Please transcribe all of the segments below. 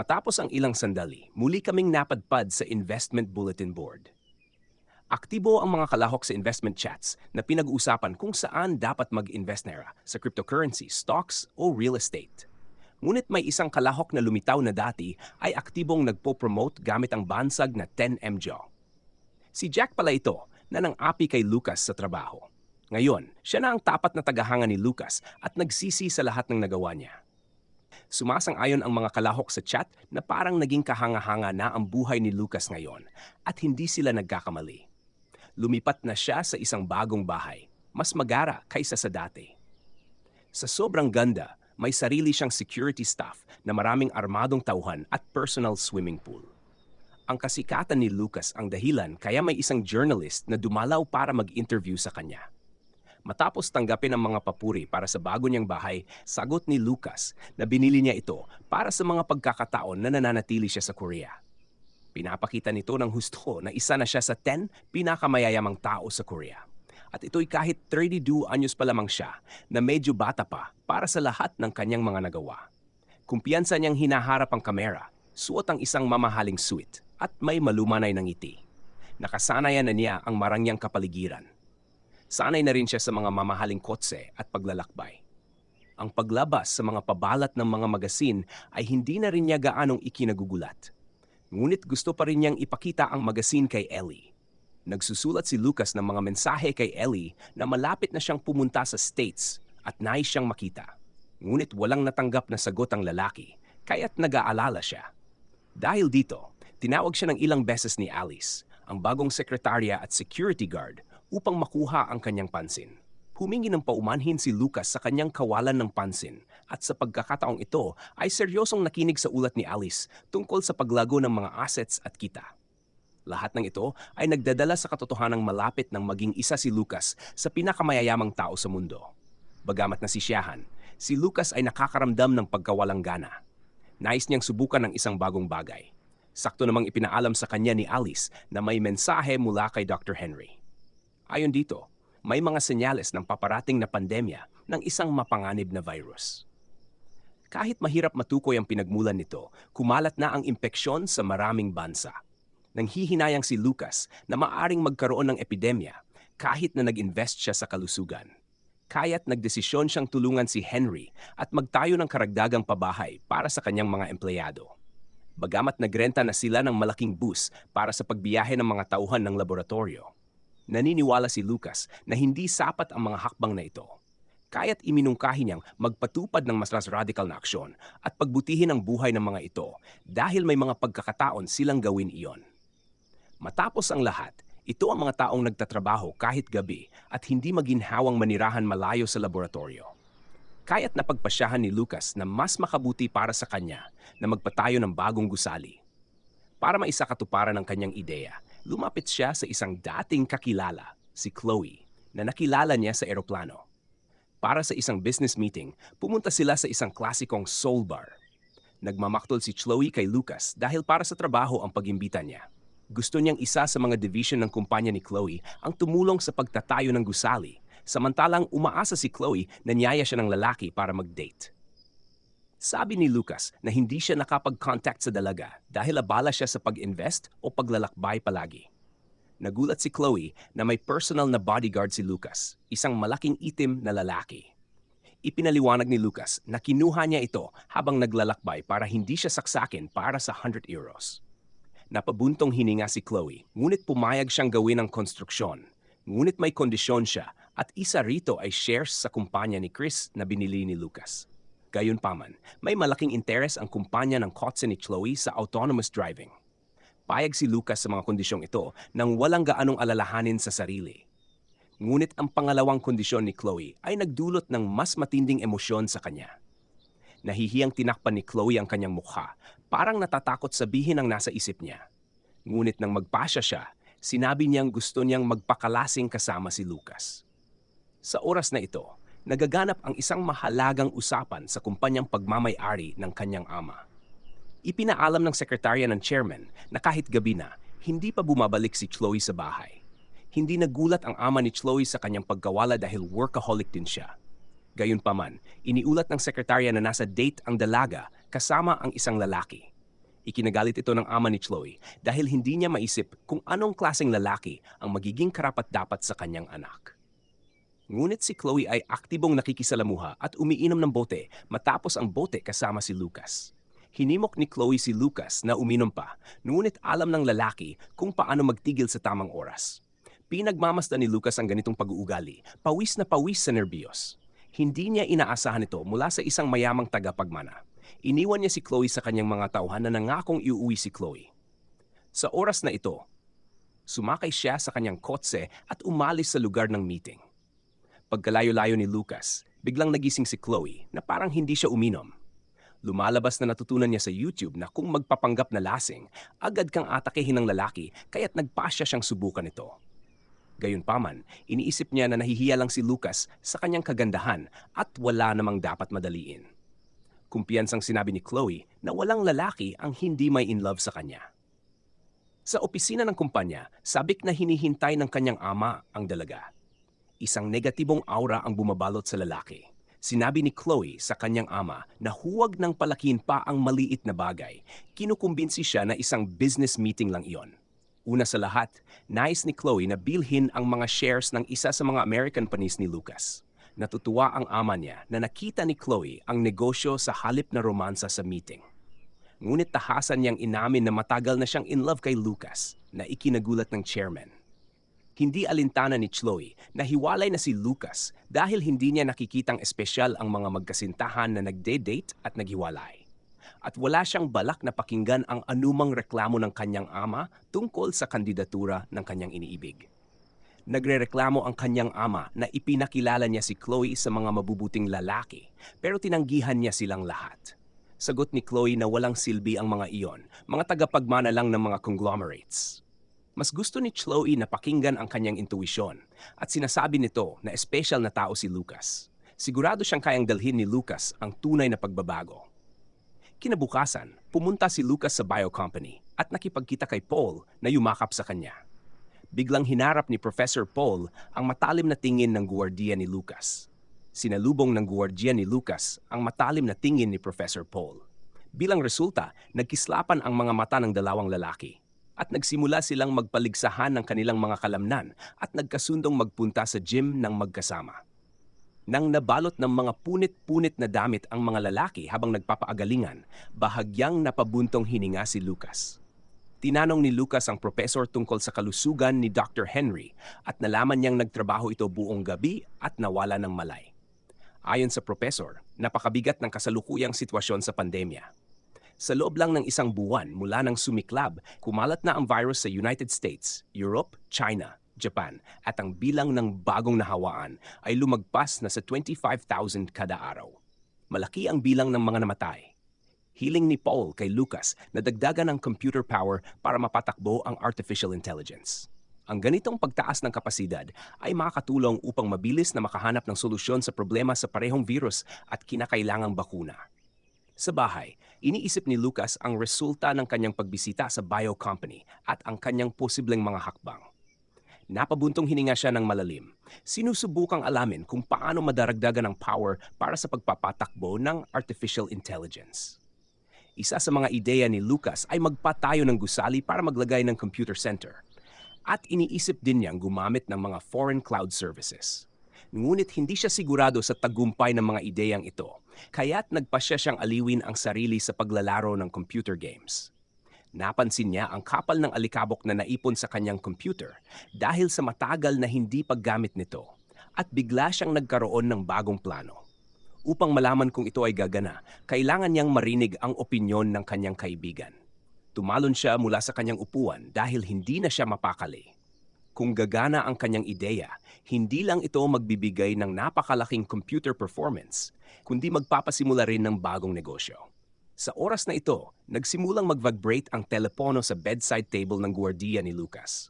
Matapos ang ilang sandali, muli kaming napadpad sa investment bulletin board. Aktibo ang mga kalahok sa investment chats na pinag-uusapan kung saan dapat mag-invest nera sa cryptocurrency, stocks o real estate. Ngunit may isang kalahok na lumitaw na dati ay aktibong nagpo-promote gamit ang bansag na 10MJO. Si Jack pala ito na nang-api kay Lucas sa trabaho. Ngayon, siya na ang tapat na tagahanga ni Lucas at nagsisi sa lahat ng nagawa niya. Sumasang-ayon ang mga kalahok sa chat na parang naging kahanga-hanga na ang buhay ni Lucas ngayon at hindi sila nagkakamali. Lumipat na siya sa isang bagong bahay, mas magara kaysa sa dati. Sa sobrang ganda, may sarili siyang security staff na maraming armadong tauhan at personal swimming pool. Ang kasikatan ni Lucas ang dahilan kaya may isang journalist na dumalaw para mag-interview sa kanya. Matapos tanggapin ang mga papuri para sa bago niyang bahay, sagot ni Lucas na binili niya ito para sa mga pagkakataon na nananatili siya sa Korea. Pinapakita nito ng husto na isa na siya sa 10 pinakamayayamang tao sa Korea. At ito'y kahit 32 anyos pa lamang siya na medyo bata pa para sa lahat ng kanyang mga nagawa. Kumpiyansa niyang hinaharap ang kamera, suot ang isang mamahaling suit at may malumanay ng ngiti. Nakasanayan na niya ang marangyang kapaligiran. Sanay na rin siya sa mga mamahaling kotse at paglalakbay. Ang paglabas sa mga pabalat ng mga magasin ay hindi na rin niya gaanong ikinagugulat. Ngunit gusto pa rin niyang ipakita ang magasin kay Ellie. Nagsusulat si Lucas ng mga mensahe kay Ellie na malapit na siyang pumunta sa States at nais siyang makita. Ngunit walang natanggap na sagot ang lalaki, kaya't nag-aalala siya. Dahil dito, tinawag siya ng ilang beses ni Alice, ang bagong sekretarya at security guard, upang makuha ang kanyang pansin. Humingi ng paumanhin si Lucas sa kanyang kawalan ng pansin at sa pagkakataong ito ay seryosong nakinig sa ulat ni Alice tungkol sa paglago ng mga assets at kita. Lahat ng ito ay nagdadala sa katotohanang malapit ng maging isa si Lucas sa pinakamayayamang tao sa mundo. Bagamat nasisiyahan, si Lucas ay nakakaramdam ng pagkawalang gana. Nais niyang subukan ng isang bagong bagay. Sakto namang ipinaalam sa kanya ni Alice na may mensahe mula kay Dr. Henry. Ayon dito, may mga senyales ng paparating na pandemya ng isang mapanganib na virus. Kahit mahirap matukoy ang pinagmulan nito, kumalat na ang impeksyon sa maraming bansa. Nanghihinayang si Lucas na maaring magkaroon ng epidemya kahit na nag-invest siya sa kalusugan. Kaya't nagdesisyon siyang tulungan si Henry at magtayo ng karagdagang pabahay para sa kanyang mga empleyado. Bagamat nagrenta na sila ng malaking bus para sa pagbiyahe ng mga tauhan ng laboratorio, naniniwala si Lucas na hindi sapat ang mga hakbang na ito. Kaya't iminungkahi niyang magpatupad ng mas radikal na aksyon at pagbutihin ang buhay ng mga ito dahil may mga pagkakataon silang gawin iyon. Matapos ang lahat, ito ang mga taong nagtatrabaho kahit gabi at hindi maginhawang manirahan malayo sa laboratorio. Kaya't napagpasyahan ni Lucas na mas makabuti para sa kanya na magpatayo ng bagong gusali. Para maisakatuparan ang kanyang ideya, lumapit siya sa isang dating kakilala, si Chloe, na nakilala niya sa eroplano. Para sa isang business meeting, pumunta sila sa isang klasikong soul bar. Nagmamaktol si Chloe kay Lucas dahil para sa trabaho ang pag-imbita niya. Gusto niyang isa sa mga division ng kumpanya ni Chloe ang tumulong sa pagtatayo ng gusali, samantalang umaasa si Chloe na niyaya siya ng lalaki para mag-date. Sabi ni Lucas na hindi siya nakapag-contact sa dalaga dahil abala siya sa pag-invest o paglalakbay palagi. Nagulat si Chloe na may personal na bodyguard si Lucas, isang malaking itim na lalaki. Ipinaliwanag ni Lucas na kinuha niya ito habang naglalakbay para hindi siya saksakin para sa 100 euros. Napabuntong hininga si Chloe, ngunit pumayag siyang gawin ang konstruksyon. Ngunit may kondisyon siya at isa rito ay shares sa kumpanya ni Chris na binili ni Lucas. Gayunpaman, may malaking interes ang kumpanya ng kotse ni Chloe sa autonomous driving. Payag si Lucas sa mga kondisyong ito nang walang gaanong alalahanin sa sarili. Ngunit ang pangalawang kondisyon ni Chloe ay nagdulot ng mas matinding emosyon sa kanya. Nahihiyang tinakpan ni Chloe ang kanyang mukha, parang natatakot sabihin ang nasa isip niya. Ngunit nang magpasya siya, sinabi niyang gusto niyang magpakalasing kasama si Lucas. Sa oras na ito, nagaganap ang isang mahalagang usapan sa kumpanyang pagmamay-ari ng kanyang ama. Ipinaalam ng sekretarya ng chairman na kahit gabi na, hindi pa bumabalik si Chloe sa bahay. Hindi nagulat ang ama ni Chloe sa kanyang pagkawala dahil workaholic din siya. Gayunpaman, iniulat ng sekretarya na nasa date ang dalaga kasama ang isang lalaki. Ikinagalit ito ng ama ni Chloe dahil hindi niya maisip kung anong klaseng lalaki ang magiging karapat-dapat sa kanyang anak. Ngunit si Chloe ay aktibong nakikisalamuha at umiinom ng bote matapos ang bote kasama si Lucas. Hinimok ni Chloe si Lucas na uminom pa, ngunit alam ng lalaki kung paano magtigil sa tamang oras. Pinagmamasdan ni Lucas ang ganitong pag-uugali, pawis na pawis sa nerbiyos. Hindi niya inaasahan ito mula sa isang mayamang tagapagmana. Iniwan niya si Chloe sa kanyang mga tauhan na nangakong iuwi si Chloe. Sa oras na ito, sumakay siya sa kanyang kotse at umalis sa lugar ng meeting. Pagkalayo-layo ni Lucas, biglang nagising si Chloe na parang hindi siya uminom. Lumalabas na natutunan niya sa YouTube na kung magpapanggap na lasing, agad kang atakehin ng lalaki kaya't nagpasya siyang subukan ito. Gayunpaman, iniisip niya na nahihiya lang si Lucas sa kanyang kagandahan at wala namang dapat madaliin. Kumpiyansang sinabi ni Chloe na walang lalaki ang hindi may in love sa kanya. Sa opisina ng kumpanya, sabik na hinihintay ng kanyang ama ang dalaga. Isang negatibong aura ang bumabalot sa lalaki. Sinabi ni Chloe sa kanyang ama na huwag nang palakihin pa ang maliit na bagay. Kinukumbinsi siya na isang business meeting lang iyon. Una sa lahat, nais ni Chloe na bilhin ang mga shares ng isa sa mga American companies ni Lucas. Natutuwa ang ama niya na nakita ni Chloe ang negosyo sa halip na romansa sa meeting. Ngunit tahasan niyang inamin na matagal na siyang in love kay Lucas na ikinagulat ng chairman. Hindi alintana ni Chloe na hiwalay na si Lucas dahil hindi niya nakikitang espesyal ang mga magkasintahan na nagde-date at naghiwalay. At wala siyang balak na pakinggan ang anumang reklamo ng kanyang ama tungkol sa kandidatura ng kanyang iniibig. Nagrereklamo ang kanyang ama na ipinakilala niya si Chloe sa mga mabubuting lalaki pero tinanggihan niya silang lahat. Sagot ni Chloe na walang silbi ang mga iyon, mga tagapagmana lang ng mga conglomerates. Mas gusto ni Chloe na pakinggan ang kanyang intuisyon at sinasabi nito na espesyal na tao si Lucas. Sigurado siyang kayang dalhin ni Lucas ang tunay na pagbabago. Kinabukasan, pumunta si Lucas sa bio company at nakipagkita kay Paul na yumakap sa kanya. Biglang hinarap ni Professor Paul ang matalim na tingin ng guwardiya ni Lucas. Sinalubong ng guwardiya ni Lucas ang matalim na tingin ni Professor Paul. Bilang resulta, nagkislapan ang mga mata ng dalawang lalaki at nagsimula silang magpaligsahan ng kanilang mga kalamnan at nagkasundong magpunta sa gym ng magkasama. Nang nabalot ng mga punit-punit na damit ang mga lalaki habang nagpapaagalingan, bahagyang napabuntong hininga si Lucas. Tinanong ni Lucas ang professor tungkol sa kalusugan ni Dr. Henry at nalaman niyang nagtrabaho ito buong gabi at nawala ng malay. Ayon sa professor, napakabigat ng kasalukuyang sitwasyon sa pandemya. Sa loob lang ng isang buwan mula nang sumiklab, kumalat na ang virus sa United States, Europe, China, Japan at ang bilang ng bagong nahawaan ay lumagpas na sa 25,000 kada araw. Malaki ang bilang ng mga namatay. Hiling ni Paul kay Lucas na dagdagan ng computer power para mapatakbo ang artificial intelligence. Ang ganitong pagtaas ng kapasidad ay makakatulong upang mabilis na makahanap ng solusyon sa problema sa parehong virus at kinakailangang bakuna. Sa bahay, iniisip ni Lucas ang resulta ng kanyang pagbisita sa bio company at ang kanyang posibleng mga hakbang. Napabuntong hininga siya ng malalim. Sinusubukang alamin kung paano madaragdagan ng power para sa pagpapatakbo ng artificial intelligence. Isa sa mga ideya ni Lucas ay magpatayo ng gusali para maglagay ng computer center. At iniisip din niyang gumamit ng mga foreign cloud services. Ngunit hindi siya sigurado sa tagumpay ng mga ideyang ito, kaya't nagpasya siyang aliwin ang sarili sa paglalaro ng computer games. Napansin niya ang kapal ng alikabok na naipon sa kanyang computer dahil sa matagal na hindi paggamit nito at bigla siyang nagkaroon ng bagong plano. Upang malaman kung ito ay gagana, kailangan niyang marinig ang opinyon ng kanyang kaibigan. Tumalon siya mula sa kanyang upuan dahil hindi na siya mapakali. Kung gagana ang kanyang ideya, hindi lang ito magbibigay ng napakalaking computer performance, kundi magpapasimula rin ng bagong negosyo. Sa oras na ito, nagsimulang mag-vibrate ang telepono sa bedside table ng guwardiya ni Lucas.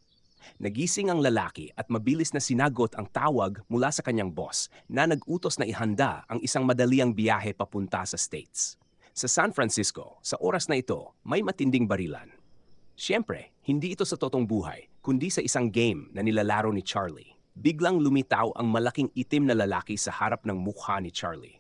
Nagising ang lalaki at mabilis na sinagot ang tawag mula sa kanyang boss na nag-utos na ihanda ang isang madaliang biyahe papunta sa States. Sa San Francisco, sa oras na ito, may matinding barilan. Siyempre, hindi ito sa totoong buhay, kundi sa isang game na nilalaro ni Charlie. Biglang lumitaw ang malaking itim na lalaki sa harap ng mukha ni Charlie.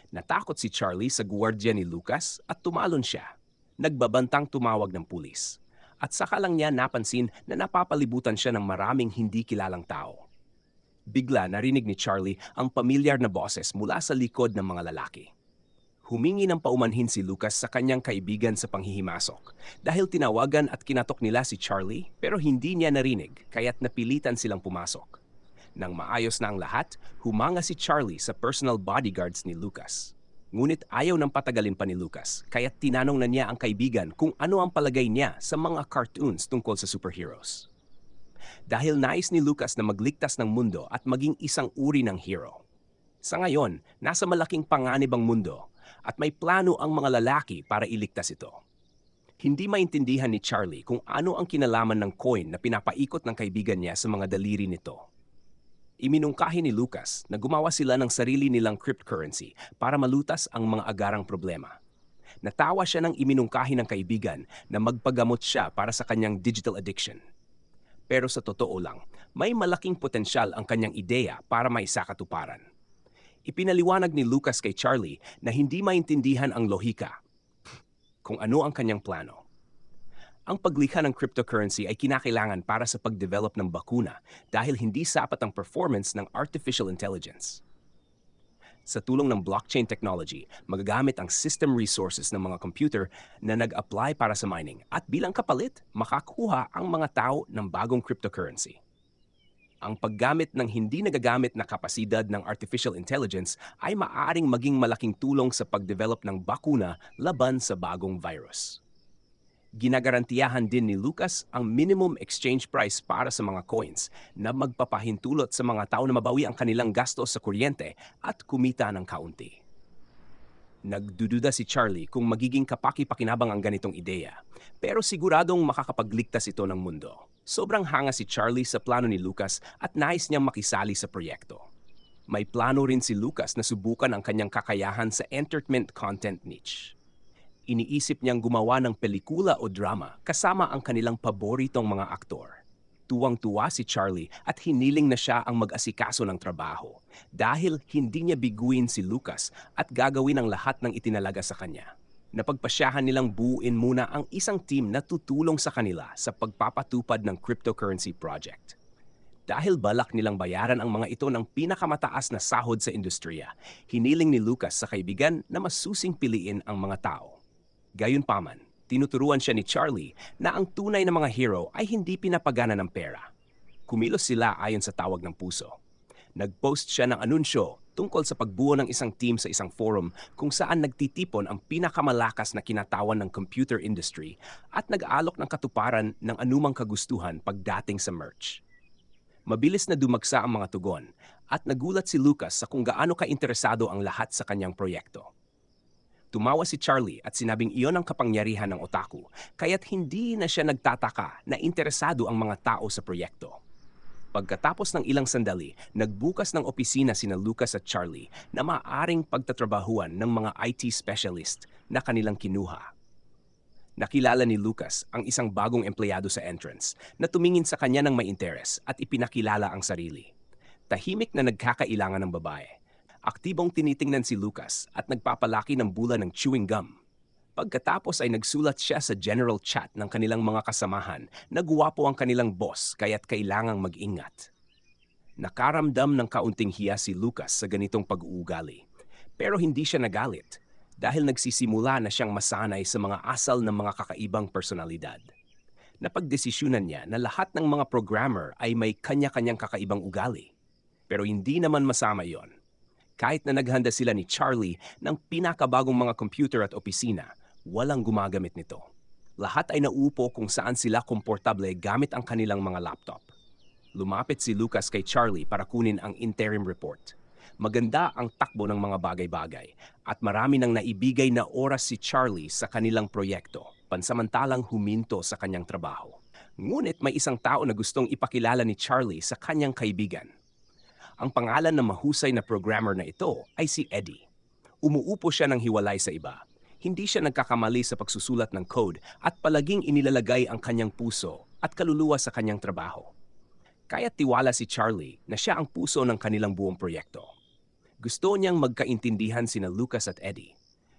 Natakot si Charlie sa guwardiya ni Lucas at tumalon siya. nagbabantang tumawag ng pulis. At saka lang niya napansin na napapalibutan siya ng maraming hindi kilalang tao. Bigla narinig ni Charlie ang pamilyar na boses mula sa likod ng mga lalaki. Humingi ng paumanhin si Lucas sa kanyang kaibigan sa panghihimasok dahil tinawagan at kinatok nila si Charlie pero hindi niya narinig kaya't napilitan silang pumasok. Nang maayos na ang lahat, humanga si Charlie sa personal bodyguards ni Lucas. Ngunit ayaw nang patagalin pa ni Lucas kaya't tinanong na niya ang kaibigan kung ano ang palagay niya sa mga cartoons tungkol sa superheroes. Dahil nais ni Lucas na magligtas ng mundo at maging isang uri ng hero. Sa ngayon, nasa malaking panganib ang mundo at may plano ang mga lalaki para iligtas ito. Hindi maintindihan ni Charlie kung ano ang kinalaman ng coin na pinapaikot ng kaibigan niya sa mga daliri nito. Iminungkahi ni Lucas na gumawa sila ng sarili nilang cryptocurrency para malutas ang mga agarang problema. Natawa siya ng iminungkahi ng kaibigan na magpagamot siya para sa kanyang digital addiction. Pero sa totoo lang, may malaking potensyal ang kanyang ideya para maisakatuparan. Ipinaliwanag ni Lucas kay Charlie na hindi maintindihan ang lohika kung ano ang kanyang plano. Ang paglikha ng cryptocurrency ay kinakailangan para sa pagdevelop ng bakuna dahil hindi sapat ang performance ng artificial intelligence. Sa tulong ng blockchain technology, magagamit ang system resources ng mga computer na nag-apply para sa mining at bilang kapalit, makakuha ang mga tao ng bagong cryptocurrency. Ang paggamit ng hindi nagagamit na kapasidad ng artificial intelligence ay maaaring maging malaking tulong sa pagdevelop ng bakuna laban sa bagong virus. Ginagarantiyahan din ni Lucas ang minimum exchange price para sa mga coins na magpapahintulot sa mga tao na mabawi ang kanilang gastos sa kuryente at kumita ng kaunti. Nagdududa si Charlie kung magiging kapaki-pakinabang ang ganitong ideya, pero siguradong makakapagligtas ito ng mundo. Sobrang hanga si Charlie sa plano ni Lucas at nais niyang makisali sa proyekto. May plano rin si Lucas na subukan ang kanyang kakayahan sa entertainment content niche. Iniisip niyang gumawa ng pelikula o drama kasama ang kanilang paboritong mga aktor. Tuwang-tuwa si Charlie at hiniling na siya ang mag-asikaso ng trabaho dahil hindi niya biguin si Lucas at gagawin ang lahat ng itinalaga sa kanya. Napagpasyahan nilang buuin muna ang isang team na tutulong sa kanila sa pagpapatupad ng cryptocurrency project. Dahil balak nilang bayaran ang mga ito ng pinakamataas na sahod sa industriya, hiniling ni Lucas sa kaibigan na masusing piliin ang mga tao. Gayunpaman, tinuturuan siya ni Charlie na ang tunay na mga hero ay hindi pinapagana ng pera. Kumilos sila ayon sa tawag ng puso. Nag-post siya ng anunsyo tungkol sa pagbuo ng isang team sa isang forum kung saan nagtitipon ang pinakamalakas na kinatawan ng computer industry at nag-aalok ng katuparan ng anumang kagustuhan pagdating sa merch. Mabilis na dumagsa ang mga tugon at nagulat si Lucas sa kung gaano ka-interesado ang lahat sa kanyang proyekto. Tumawa si Charlie at sinabing iyon ang kapangyarihan ng otaku kaya't hindi na siya nagtataka na interesado ang mga tao sa proyekto. Pagkatapos ng ilang sandali, nagbukas ng opisina sina Lucas at Charlie na maaaring pagtatrabahuan ng mga IT specialist na kanilang kinuha. Nakilala ni Lucas ang isang bagong empleyado sa entrance na tumingin sa kanya ng may interes at ipinakilala ang sarili. Tahimik na nagkakailangan ng babae. Aktibong tinitingnan si Lucas at nagpapalaki ng bula ng chewing gum. Pagkatapos ay nagsulat siya sa general chat ng kanilang mga kasamahan na guwapo ang kanilang boss kaya't kailangang mag-ingat. Nakaramdam ng kaunting hiya si Lucas sa ganitong pag-uugali. Pero hindi siya nagalit dahil nagsisimula na siyang masanay sa mga asal ng mga kakaibang personalidad. Napagdesisyunan niya na lahat ng mga programmer ay may kanya-kanyang kakaibang ugali. Pero hindi naman masama yon. Kahit na naghanda sila ni Charlie ng pinakabagong mga computer at opisina, walang gumagamit nito. Lahat ay nauupo kung saan sila komportable gamit ang kanilang mga laptop. Lumapit si Lucas kay Charlie para kunin ang interim report. Maganda ang takbo ng mga bagay-bagay at marami nang naibigay na oras si Charlie sa kanilang proyekto, pansamantalang huminto sa kanyang trabaho. Ngunit may isang tao na gustong ipakilala ni Charlie sa kanyang kaibigan. Ang pangalan ng mahusay na programmer na ito ay si Eddie. Umuupo siya ng hiwalay sa iba. Hindi siya nagkakamali sa pagsusulat ng code at palaging inilalagay ang kanyang puso at kaluluwa sa kanyang trabaho. Kaya't tiwala si Charlie na siya ang puso ng kanilang buong proyekto. Gusto niyang magkaintindihan sina Lucas at Eddie.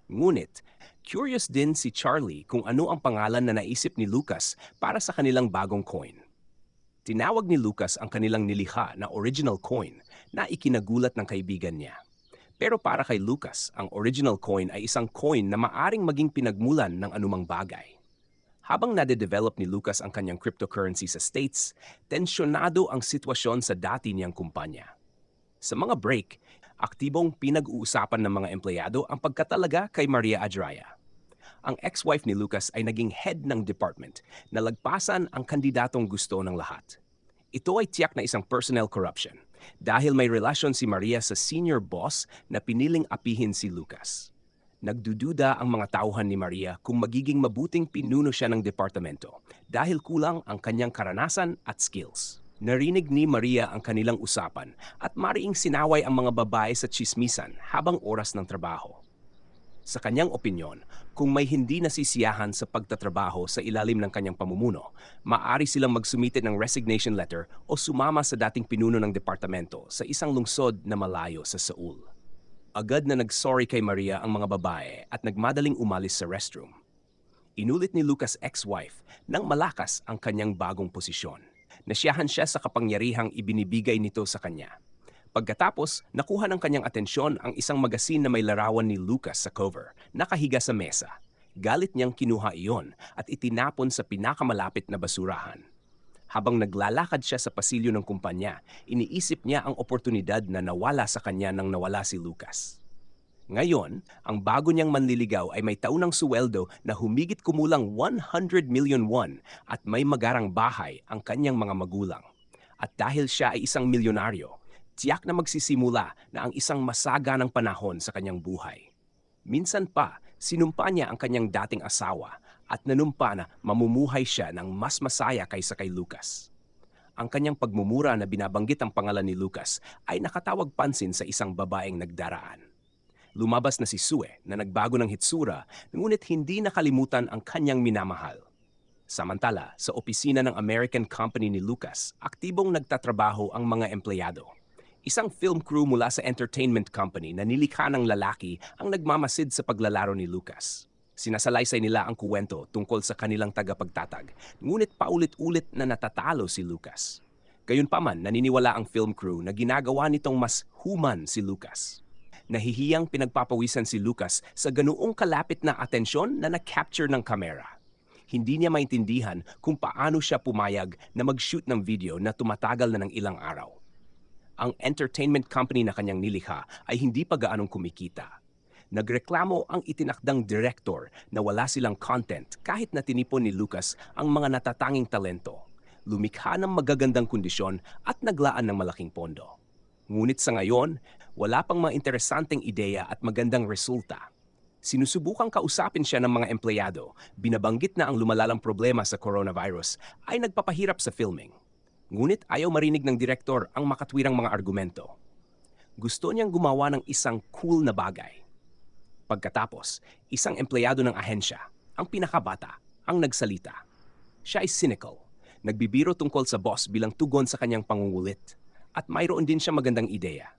Ngunit, curious din si Charlie kung ano ang pangalan na naisip ni Lucas para sa kanilang bagong coin. Tinawag ni Lucas ang kanilang nilikha na original coin na ikinagulat ng kaibigan niya. Pero para kay Lucas, ang original coin ay isang coin na maaring maging pinagmulan ng anumang bagay. Habang nade-develop ni Lucas ang kanyang cryptocurrency sa States, tensyonado ang sitwasyon sa dati niyang kumpanya. Sa mga break, aktibong pinag-uusapan ng mga empleyado ang pagkatalaga kay Maria Adraya. Ang ex-wife ni Lucas ay naging head ng department na lagpasan ang kandidatong gusto ng lahat. Ito ay tiyak na isang personnel corruption dahil may relasyon si Maria sa senior boss na piniling apihin si Lucas. Nagdududa ang mga tauhan ni Maria kung magiging mabuting pinuno siya ng departamento dahil kulang ang kanyang karanasan at skills. Narinig ni Maria ang kanilang usapan at mariing sinaway ang mga babae sa tsismisan habang oras ng trabaho. Sa kanyang opinyon, kung may hindi nasisiyahan sa pagtatrabaho sa ilalim ng kanyang pamumuno, maaari silang magsumite ng resignation letter o sumama sa dating pinuno ng departamento sa isang lungsod na malayo sa Seoul. Agad na nag-sorry kay Maria ang mga babae at nagmadaling umalis sa restroom. Inulit ni Lucas' ex-wife nang malakas ang kanyang bagong posisyon. Nasiyahan siya sa kapangyarihang ibinibigay nito sa kanya. Pagkatapos, nakuha ng kanyang atensyon ang isang magasin na may larawan ni Lucas sa cover, nakahiga sa mesa. Galit niyang kinuha iyon at itinapon sa pinakamalapit na basurahan. Habang naglalakad siya sa pasilyo ng kumpanya, iniisip niya ang oportunidad na nawala sa kanya nang nawala si Lucas. Ngayon, ang bago niyang manliligaw ay may taunang suweldo na humigit kumulang 100 million won at may magarang bahay ang kanyang mga magulang. At dahil siya ay isang milyonaryo, tiyak na magsisimula na ang isang masaganang panahon sa kanyang buhay. Minsan pa, sinumpa niya ang kanyang dating asawa at nanumpa na mamumuhay siya ng mas masaya kaysa kay Lucas. Ang kanyang pagmumura na binabanggit ang pangalan ni Lucas ay nakatawag pansin sa isang babaeng nagdaraan. Lumabas na si Sue na nagbago ng hitsura, ngunit hindi nakalimutan ang kanyang minamahal. Samantala, sa opisina ng American company ni Lucas, aktibong nagtatrabaho ang mga empleyado. Isang film crew mula sa entertainment company na nilikha ng lalaki ang nagmamasid sa paglalaro ni Lucas. Sinasalaysay nila ang kuwento tungkol sa kanilang tagapagtatag, ngunit paulit-ulit na natatalo si Lucas. Gayunpaman, naniniwala ang film crew na ginagawa nitong mas human si Lucas. Nahihiyang pinagpapawisan si Lucas sa ganoong kalapit na atensyon na na-capture ng kamera. Hindi niya maintindihan kung paano siya pumayag na mag-shoot ng video na tumatagal na ng ilang araw. Ang entertainment company na kanyang nilikha ay hindi pa gaanong kumikita. Nagreklamo ang itinakdang director na wala silang content kahit na tinipon ni Lucas ang mga natatanging talento, lumikha ng magagandang kondisyon at naglaan ng malaking pondo. Ngunit sa ngayon, wala pang mga interesanteng ideya at magandang resulta. Sinusubukang kausapin siya ng mga empleyado, binabanggit na ang lumalalang problema sa coronavirus ay nagpapahirap sa filming. Ngunit ayaw marinig ng direktor ang makatwirang mga argumento. Gusto niyang gumawa ng isang cool na bagay. Pagkatapos, isang empleyado ng ahensya, ang pinakabata, ang nagsalita. Siya ay cynical, nagbibiro tungkol sa boss bilang tugon sa kanyang pangungulit, at mayroon din siya magandang ideya.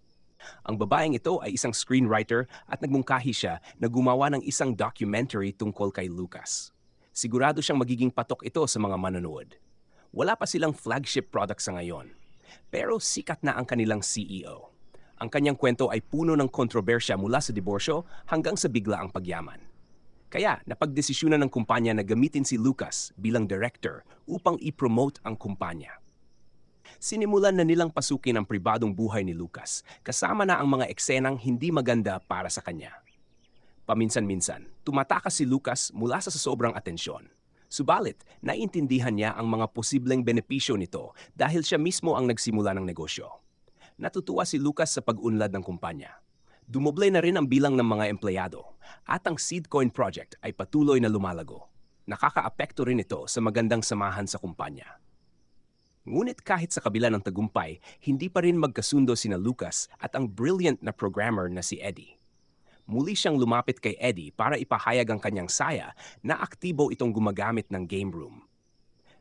Ang babaeng ito ay isang screenwriter at nagmungkahi siya na gumawa ng isang documentary tungkol kay Lucas. Sigurado siyang magiging patok ito sa mga manonood. Wala pa silang flagship product sa ngayon, pero sikat na ang kanilang CEO. Ang kanyang kwento ay puno ng kontrobersya mula sa diborsyo hanggang sa biglaang pagyaman. Kaya napagdesisyonan ng kumpanya na gamitin si Lucas bilang director upang i-promote ang kumpanya. Sinimulan na nilang pasukin ang pribadong buhay ni Lucas, kasama na ang mga eksenang hindi maganda para sa kanya. Paminsan-minsan, tumatakas si Lucas mula sa sobrang atensyon. Subalit, naiintindihan niya ang mga posibleng benepisyo nito dahil siya mismo ang nagsimula ng negosyo. Natutuwa si Lucas sa pag-unlad ng kumpanya. Dumoble na rin ang bilang ng mga empleyado at ang Seedcoin project ay patuloy na lumalago. Nakakaapekto rin ito sa magandang samahan sa kumpanya. Ngunit kahit sa kabila ng tagumpay, hindi pa rin magkasundo sina Lucas at ang brilliant na programmer na si Eddie. Muli siyang lumapit kay Eddie para ipahayag ang kanyang saya na aktibo itong gumagamit ng game room.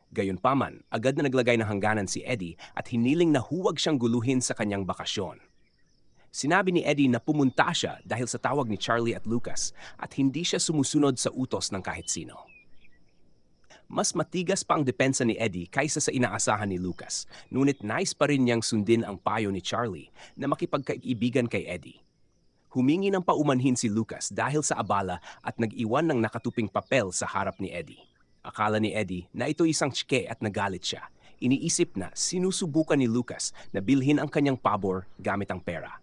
Gayunpaman, agad na naglagay ng hangganan si Eddie at hiniling na huwag siyang guluhin sa kanyang bakasyon. Sinabi ni Eddie na pumunta siya dahil sa tawag ni Charlie at Lucas at hindi siya sumusunod sa utos ng kahit sino. Mas matigas pa ang depensa ni Eddie kaysa sa inaasahan ni Lucas, ngunit nais pa rin niyang sundin ang payo ni Charlie na makipagkaibigan kay Eddie. Humingi ng paumanhin si Lucas dahil sa abala at nag-iwan ng nakatuping papel sa harap ni Eddie. Akala ni Eddie na ito isang tsike at nagalit siya. Iniisip na sinusubukan ni Lucas na bilhin ang kanyang pabor gamit ang pera.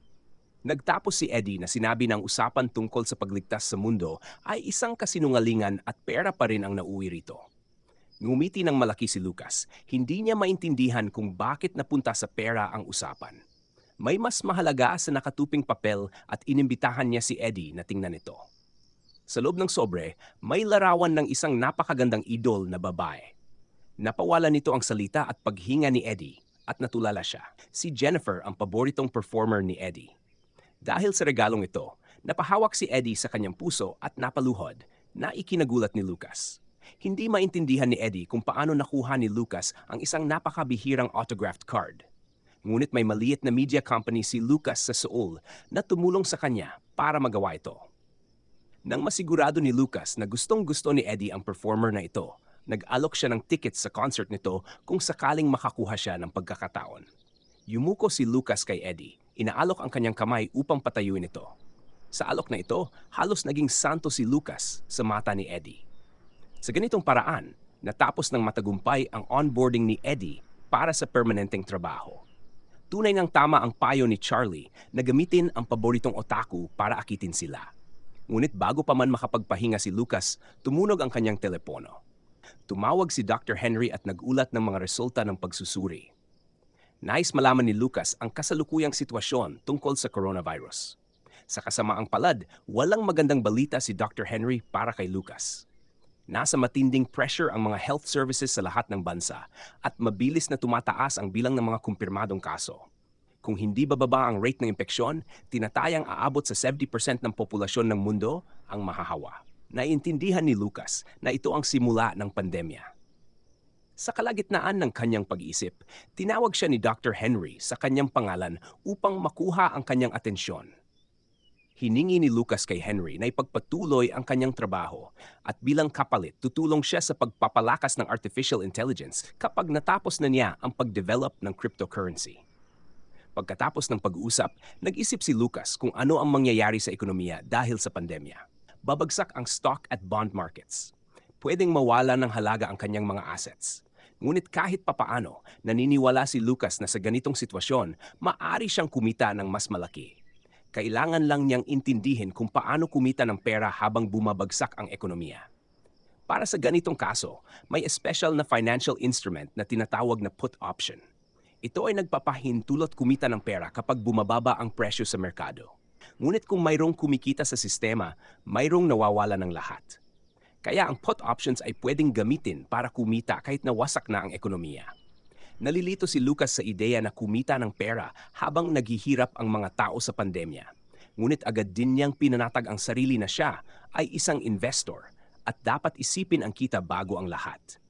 Nagtapos si Eddie na sinabi ng usapan tungkol sa pagligtas sa mundo ay isang kasinungalingan at pera pa rin ang nauwi rito. Ngumiti ng malaki si Lucas, hindi niya maintindihan kung bakit napunta sa pera ang usapan. May mas mahalaga sa nakatuping papel at inimbitahan niya si Eddie na tingnan ito. Sa loob ng sobre, may larawan ng isang napakagandang idol na babae. Napawala nito ang salita at paghinga ni Eddie at natulala siya. Si Jennifer ang paboritong performer ni Eddie. Dahil sa regalong ito, napahawak si Eddie sa kanyang puso at napaluhod na ikinagulat ni Lucas. Hindi maintindihan ni Eddie kung paano nakuha ni Lucas ang isang napakabihirang autographed card. Ngunit may maliit na media company si Lucas sa Seoul na tumulong sa kanya para magawa ito. Nang masigurado ni Lucas na gustong-gusto ni Eddie ang performer na ito, nag-alok siya ng tickets sa concert nito kung sakaling makakuha siya ng pagkakataon. Yumuko si Lucas kay Eddie, inaalok ang kanyang kamay upang patayuin ito. Sa alok na ito, halos naging santo si Lucas sa mata ni Eddie. Sa ganitong paraan, natapos ng matagumpay ang onboarding ni Eddie para sa permanenteng trabaho. Tunay ng tama ang payo ni Charlie na gamitin ang paboritong otaku para akitin sila. Ngunit bago pa man makapagpahinga si Lucas, tumunog ang kanyang telepono. Tumawag si Dr. Henry at nagulat ng mga resulta ng pagsusuri. Nais malaman ni Lucas ang kasalukuyang sitwasyon tungkol sa coronavirus. Sa kasamaang palad, walang magandang balita si Dr. Henry para kay Lucas. Nasa matinding pressure ang mga health services sa lahat ng bansa at mabilis na tumataas ang bilang ng mga kumpirmadong kaso. Kung hindi bababa ang rate ng impeksyon, tinatayang aabot sa 70% ng populasyon ng mundo ang mahahawa. Naiintindihan ni Lucas na ito ang simula ng pandemya. Sa kalagitnaan ng kanyang pag-iisip, tinawag siya ni Dr. Henry sa kanyang pangalan upang makuha ang kanyang atensyon. Hiningi ni Lucas kay Henry na ipagpatuloy ang kanyang trabaho at bilang kapalit tutulong siya sa pagpapalakas ng artificial intelligence kapag natapos na niya ang pag-develop ng cryptocurrency. Pagkatapos ng pag-uusap, nag-isip si Lucas kung ano ang mangyayari sa ekonomiya dahil sa pandemya. Babagsak ang stock at bond markets. Pwedeng mawala ng halaga ang kanyang mga assets. Ngunit kahit papaano, naniniwala si Lucas na sa ganitong sitwasyon, maaari siyang kumita ng mas malaki. Kailangan lang niyang intindihin kung paano kumita ng pera habang bumabagsak ang ekonomiya. Para sa ganitong kaso, may special na financial instrument na tinatawag na put option. Ito ay nagpapahintulot kumita ng pera kapag bumababa ang presyo sa merkado. Ngunit kung mayroong kumikita sa sistema, mayroong nawawala ng lahat. Kaya ang put options ay pwedeng gamitin para kumita kahit nawasak na ang ekonomiya. Nalilito si Lucas sa ideya na kumita ng pera habang naghihirap ang mga tao sa pandemya. Ngunit agad din niyang pinanatag ang sarili na siya ay isang investor at dapat isipin ang kita bago ang lahat.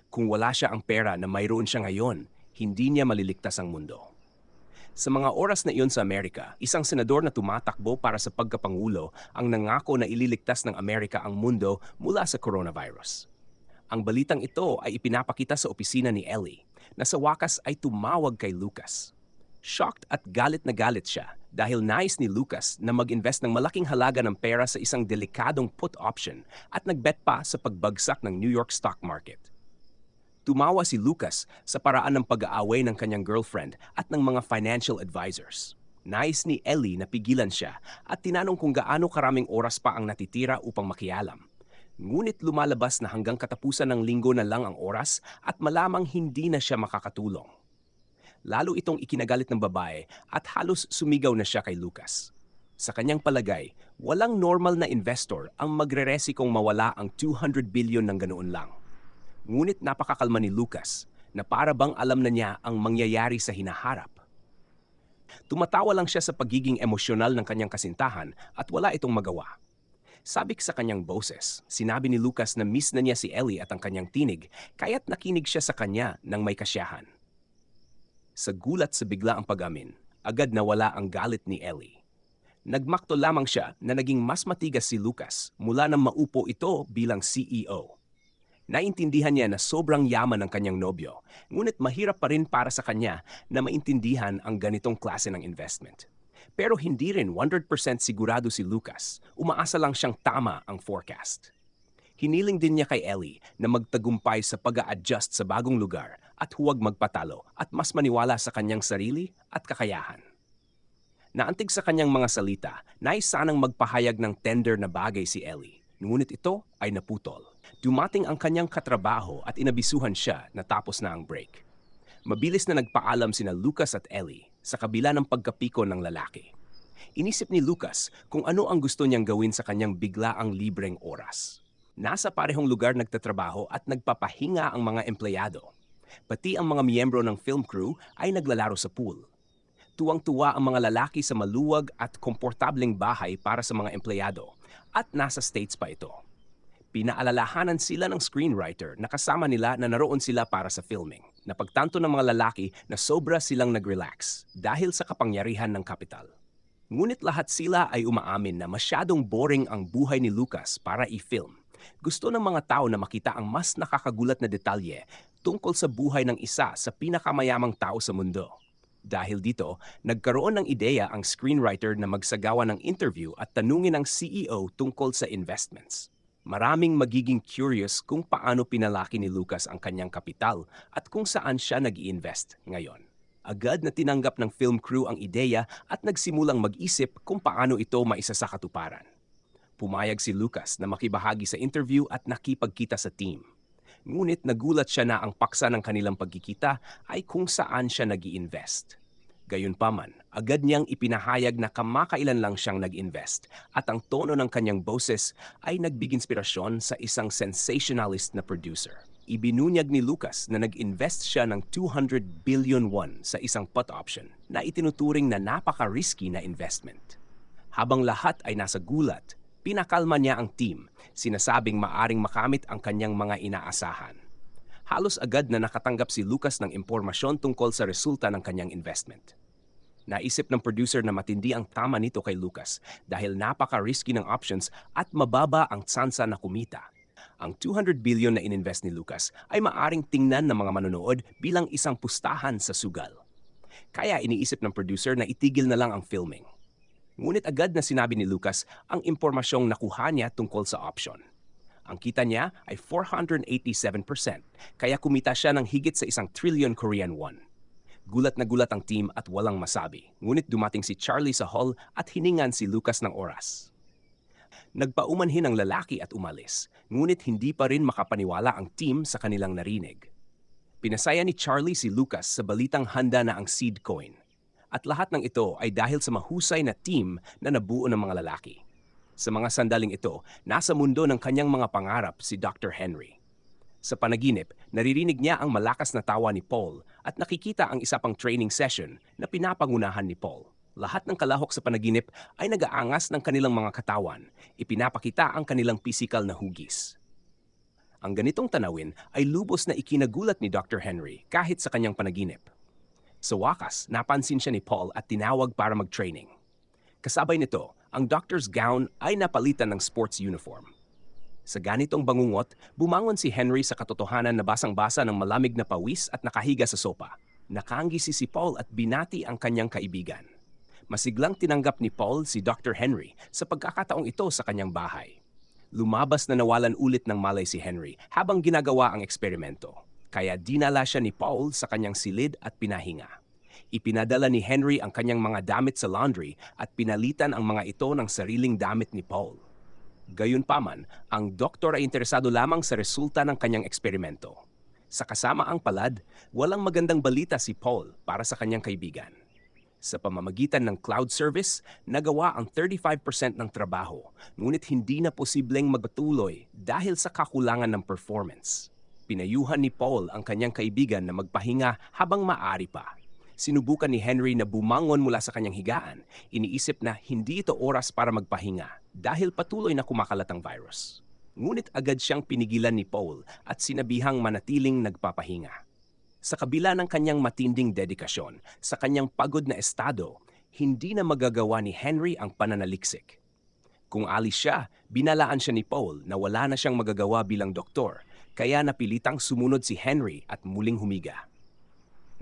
Kung wala siya ang pera na mayroon siya ngayon, hindi niya maliligtas ang mundo. Sa mga oras na iyon sa Amerika, isang senador na tumatakbo para sa pagkapangulo ang nangako na ililigtas ng Amerika ang mundo mula sa coronavirus. Ang balitang ito ay ipinapakita sa opisina ni Ellie na sa wakas ay tumawag kay Lucas. Shocked at galit na galit siya dahil nais ni Lucas na mag-invest ng malaking halaga ng pera sa isang delikadong put option at nagbet pa sa pagbagsak ng New York stock market. Tumawa si Lucas sa paraan ng pag-aaway ng kanyang girlfriend at ng mga financial advisors. Nais ni Ellie na pigilan siya at tinanong kung gaano karaming oras pa ang natitira upang makialam. Ngunit lumalabas na hanggang katapusan ng linggo na lang ang oras at malamang hindi na siya makakatulong. Lalo itong ikinagalit ng babae at halos sumigaw na siya kay Lucas. Sa kanyang palagay, walang normal na investor ang magreresikong mawala ang 200 billion ng ganoon lang. Ngunit napakakalma ni Lucas na para bang alam na niya ang mangyayari sa hinaharap. Tumatawa lang siya sa pagiging emosyonal ng kanyang kasintahan at wala itong magawa. Sabik sa kanyang boses, sinabi ni Lucas na miss na niya si Ellie at ang kanyang tinig, kaya't nakinig siya sa kanya ng may kasiyahan. Sa gulat sa bigla ang pag-amin, agad nawala ang galit ni Ellie. Nagmakto lamang siya na naging mas matigas si Lucas mula nang maupo ito bilang CEO. Naintindihan niya na sobrang yaman ng kanyang nobyo, ngunit mahirap pa rin para sa kanya na maintindihan ang ganitong klase ng investment. Pero hindi rin 100% sigurado si Lucas, umaasa lang siyang tama ang forecast. Hiniling din niya kay Ellie na magtagumpay sa pag-a-adjust sa bagong lugar at huwag magpatalo at mas maniwala sa kanyang sarili at kakayahan. Naantig sa kanyang mga salita, nais sanang magpahayag ng tender na bagay si Ellie, ngunit ito ay naputol. Dumating ang kanyang katrabaho at inabisuhan siya na tapos na ang break. Mabilis na nagpaalam sina Lucas at Ellie sa kabila ng pagkapiko ng lalaki. Inisip ni Lucas kung ano ang gusto niyang gawin sa kanyang biglaang libreng oras. Nasa parehong lugar nagtatrabaho at nagpapahinga ang mga empleyado. Pati ang mga miyembro ng film crew ay naglalaro sa pool. Tuwang-tuwa ang mga lalaki sa maluwag at komportableng bahay para sa mga empleyado at nasa States pa ito. Pinaalalahanan sila ng screenwriter na kasama nila na naroon sila para sa filming. Napagtanto ng mga lalaki na sobra silang nag-relax dahil sa kapangyarihan ng kapital. Ngunit lahat sila ay umaamin na masyadong boring ang buhay ni Lucas para i-film. Gusto ng mga tao na makita ang mas nakakagulat na detalye tungkol sa buhay ng isa sa pinakamayamang tao sa mundo. Dahil dito, nagkaroon ng ideya ang screenwriter na magsagawa ng interview at tanungin ang CEO tungkol sa investments. Maraming magiging curious kung paano pinalaki ni Lucas ang kanyang kapital at kung saan siya nag-i-invest ngayon. Agad na tinanggap ng film crew ang ideya at nagsimulang mag-isip kung paano ito maisasakatuparan. Pumayag si Lucas na makibahagi sa interview at nakipagkita sa team. Ngunit nagulat siya na ang paksa ng kanilang pagkikita ay kung saan siya nag-i-invest. Gayunpaman, agad niyang ipinahayag na kamakailan lang siyang nag-invest at ang tono ng kanyang boses ay nagbigay inspirasyon sa isang sensationalist na producer. Ibinunyag ni Lucas na nag-invest siya ng 200 billion won sa isang put option na itinuturing na napaka-risky na investment. Habang lahat ay nasa gulat, pinakalma niya ang team, sinasabing maaring makamit ang kanyang mga inaasahan. Halos agad na nakatanggap si Lucas ng impormasyon tungkol sa resulta ng kanyang investment. Naisip ng producer na matindi ang tama nito kay Lucas dahil napaka-risky ng options at mababa ang tsansa na kumita. Ang 200 billion na ininvest ni Lucas ay maaring tingnan ng mga manonood bilang isang pustahan sa sugal. Kaya iniisip ng producer na itigil na lang ang filming. Ngunit agad na sinabi ni Lucas ang impormasyong nakuha niya tungkol sa option. Ang kita niya ay 487%, kaya kumita siya ng higit sa 1 trillion Korean won. Gulat na gulat ang team at walang masabi, ngunit dumating si Charlie sa hall at hiningan si Lucas ng oras. Nagpaumanhin ang lalaki at umalis, ngunit hindi pa rin makapaniwala ang team sa kanilang narinig. Pinasaya ni Charlie si Lucas sa balitang handa na ang seed coin. At lahat ng ito ay dahil sa mahusay na team na nabuo ng mga lalaki. Sa mga sandaling ito, nasa mundo ng kanyang mga pangarap si Dr. Henry. Sa panaginip, naririnig niya ang malakas na tawa ni Paul at nakikita ang isa pang training session na pinapangunahan ni Paul. Lahat ng kalahok sa panaginip ay nag-aangas ng kanilang mga katawan, ipinapakita ang kanilang pisikal na hugis. Ang ganitong tanawin ay lubos na ikinagulat ni Dr. Henry kahit sa kanyang panaginip. Sa wakas, napansin siya ni Paul at tinawag para mag-training. Kasabay nito, ang doctor's gown ay napalitan ng sports uniform. Sa ganitong bangungot, bumangon si Henry sa katotohanan na basang-basa ng malamig na pawis at nakahiga sa sopa. Nakangisi si Paul at binati ang kanyang kaibigan. Masiglang tinanggap ni Paul si Dr. Henry sa pagkakataong ito sa kanyang bahay. Lumabas na nawalan ulit ng malay si Henry habang ginagawa ang eksperimento. Kaya dinala siya ni Paul sa kanyang silid at pinahinga. Ipinadala ni Henry ang kanyang mga damit sa laundry at pinalitan ang mga ito ng sariling damit ni Paul. Gayunpaman, ang doktor ay interesado lamang sa resulta ng kanyang eksperimento. Sa kasamaang palad, walang magandang balita si Paul para sa kanyang kaibigan. Sa pamamagitan ng cloud service, nagawa ang 35% ng trabaho, ngunit hindi na posibleng magpatuloy dahil sa kakulangan ng performance. Pinayuhan ni Paul ang kanyang kaibigan na magpahinga habang maaari pa. Sinubukan ni Henry na bumangon mula sa kanyang higaan. Iniisip na hindi ito oras para magpahinga dahil patuloy na kumakalat ang virus. Ngunit agad siyang pinigilan ni Paul at sinabihang manatiling nagpapahinga. Sa kabila ng kanyang matinding dedikasyon, sa kanyang pagod na estado, hindi na magagawa ni Henry ang pananaliksik. Kung alis siya, binalaan siya ni Paul na wala na siyang magagawa bilang doktor, kaya napilitang sumunod si Henry at muling humiga.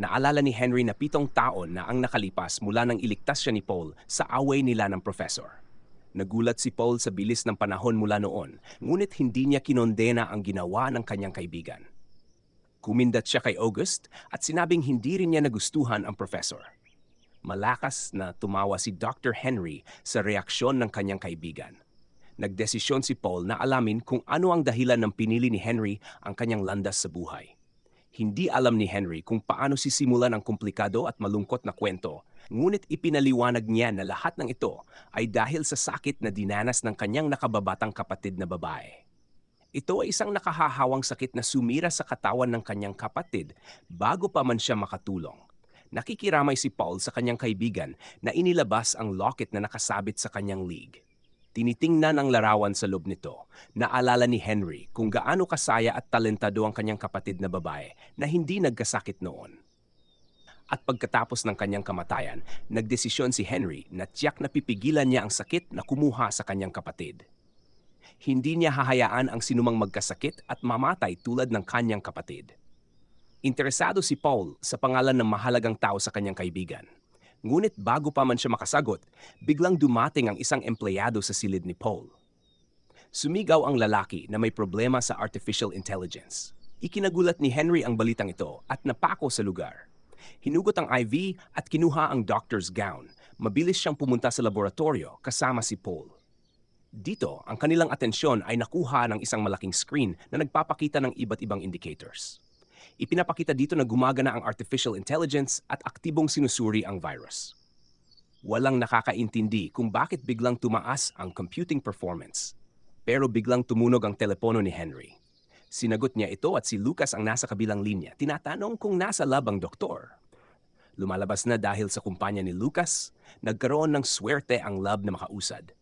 Naalala ni Henry na 7 taon na ang nakalipas mula nang iligtas siya ni Paul sa away nila ng professor. Nagulat si Paul sa bilis ng panahon mula noon, ngunit hindi niya kinondena ang ginawa ng kanyang kaibigan. Kumindat siya kay August at sinabing hindi rin niya nagustuhan ang professor. Malakas na tumawa si Dr. Henry sa reaksyon ng kanyang kaibigan. Nagdesisyon si Paul na alamin kung ano ang dahilan ng pinili ni Henry ang kanyang landas sa buhay. Hindi alam ni Henry kung paano sisimulan ang komplikado at malungkot na kwento, ngunit ipinaliwanag niya na lahat ng ito ay dahil sa sakit na dinanas ng kanyang nakababatang kapatid na babae. Ito ay isang nakahahawang sakit na sumira sa katawan ng kanyang kapatid bago pa man siya makatulong. Nakikiramay si Paul sa kanyang kaibigan na inilabas ang locket na nakasabit sa kanyang leeg. Tinitingnan ang larawan sa loob nito. Naalala ni Henry kung gaano kasaya at talentado ang kanyang kapatid na babae na hindi nagkasakit noon. At pagkatapos ng kanyang kamatayan, nagdesisyon si Henry na tiyak na pipigilan niya ang sakit na kumuha sa kanyang kapatid. Hindi niya hahayaan ang sinumang magkasakit at mamatay tulad ng kanyang kapatid. Interesado si Paul sa pangalan ng mahalagang tao sa kanyang kaibigan. Ngunit bago pa man siya makasagot, biglang dumating ang isang empleyado sa silid ni Paul. Sumigaw ang lalaki na may problema sa artificial intelligence. Ikinagulat ni Henry ang balitang ito at napako sa lugar. Hinugot ang IV at kinuha ang doctor's gown. Mabilis siyang pumunta sa laboratorio kasama si Paul. Dito, ang kanilang atensyon ay nakuha ng isang malaking screen na nagpapakita ng iba't ibang indicators. Ipinapakita dito na gumagana ang artificial intelligence at aktibong sinusuri ang virus. Walang nakakaintindi kung bakit biglang tumaas ang computing performance. Pero biglang tumunog ang telepono ni Henry. Sinagot niya ito at si Lucas ang nasa kabilang linya, tinatanong kung nasa lab ang doktor. Lumalabas na dahil sa kumpanya ni Lucas, nagkaroon ng swerte ang lab na makausad.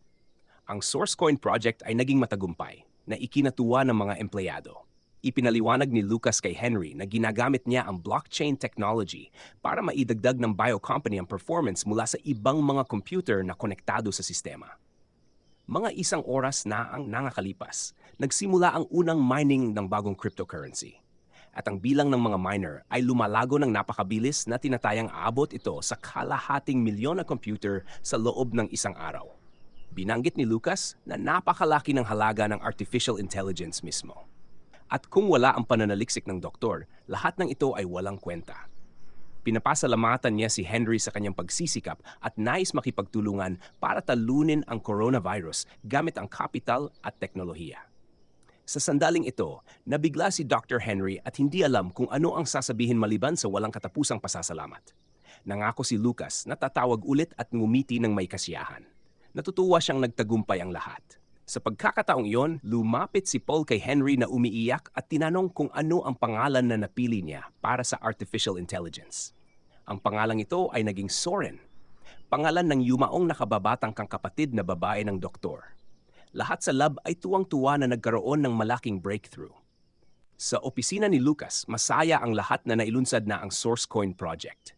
Ang SourceCoin project ay naging matagumpay na ikinatuwa ng mga empleyado. Ipinaliwanag ni Lucas kay Henry na ginagamit niya ang blockchain technology para maidagdag ng biocompany ang performance mula sa ibang mga computer na konektado sa sistema. Mga 1 oras na ang nangakalipas, nagsimula ang unang mining ng bagong cryptocurrency. At ang bilang ng mga miner ay lumalago ng napakabilis na tinatayang aabot ito sa kalahating milyon na computer sa loob ng 1 araw. Binanggit ni Lucas na napakalaki ng halaga ng artificial intelligence mismo. At kung wala ang pananaliksik ng doktor, lahat ng ito ay walang kwenta. Pinapasalamatan niya si Henry sa kanyang pagsisikap at nais makipagtulungan para talunin ang coronavirus gamit ang kapital at teknolohiya. Sa sandaling ito, nabigla si Dr. Henry at hindi alam kung ano ang sasabihin maliban sa walang katapusang pasasalamat. Nangako si Lucas na tatawag ulit at ngumiti ng may kasiyahan. Natutuwa siyang nagtagumpay ang lahat. Sa pagkakataong iyon, lumapit si Paul kay Henry na umiiyak at tinanong kung ano ang pangalan na napili niya para sa artificial intelligence. Ang pangalang ito ay naging Soren, pangalan ng yumaong nakababatang kang kapatid na babae ng doktor. Lahat sa lab ay tuwang-tuwa na nagkaroon ng malaking breakthrough. Sa opisina ni Lucas, masaya ang lahat na nailunsad na ang SourceCoin project.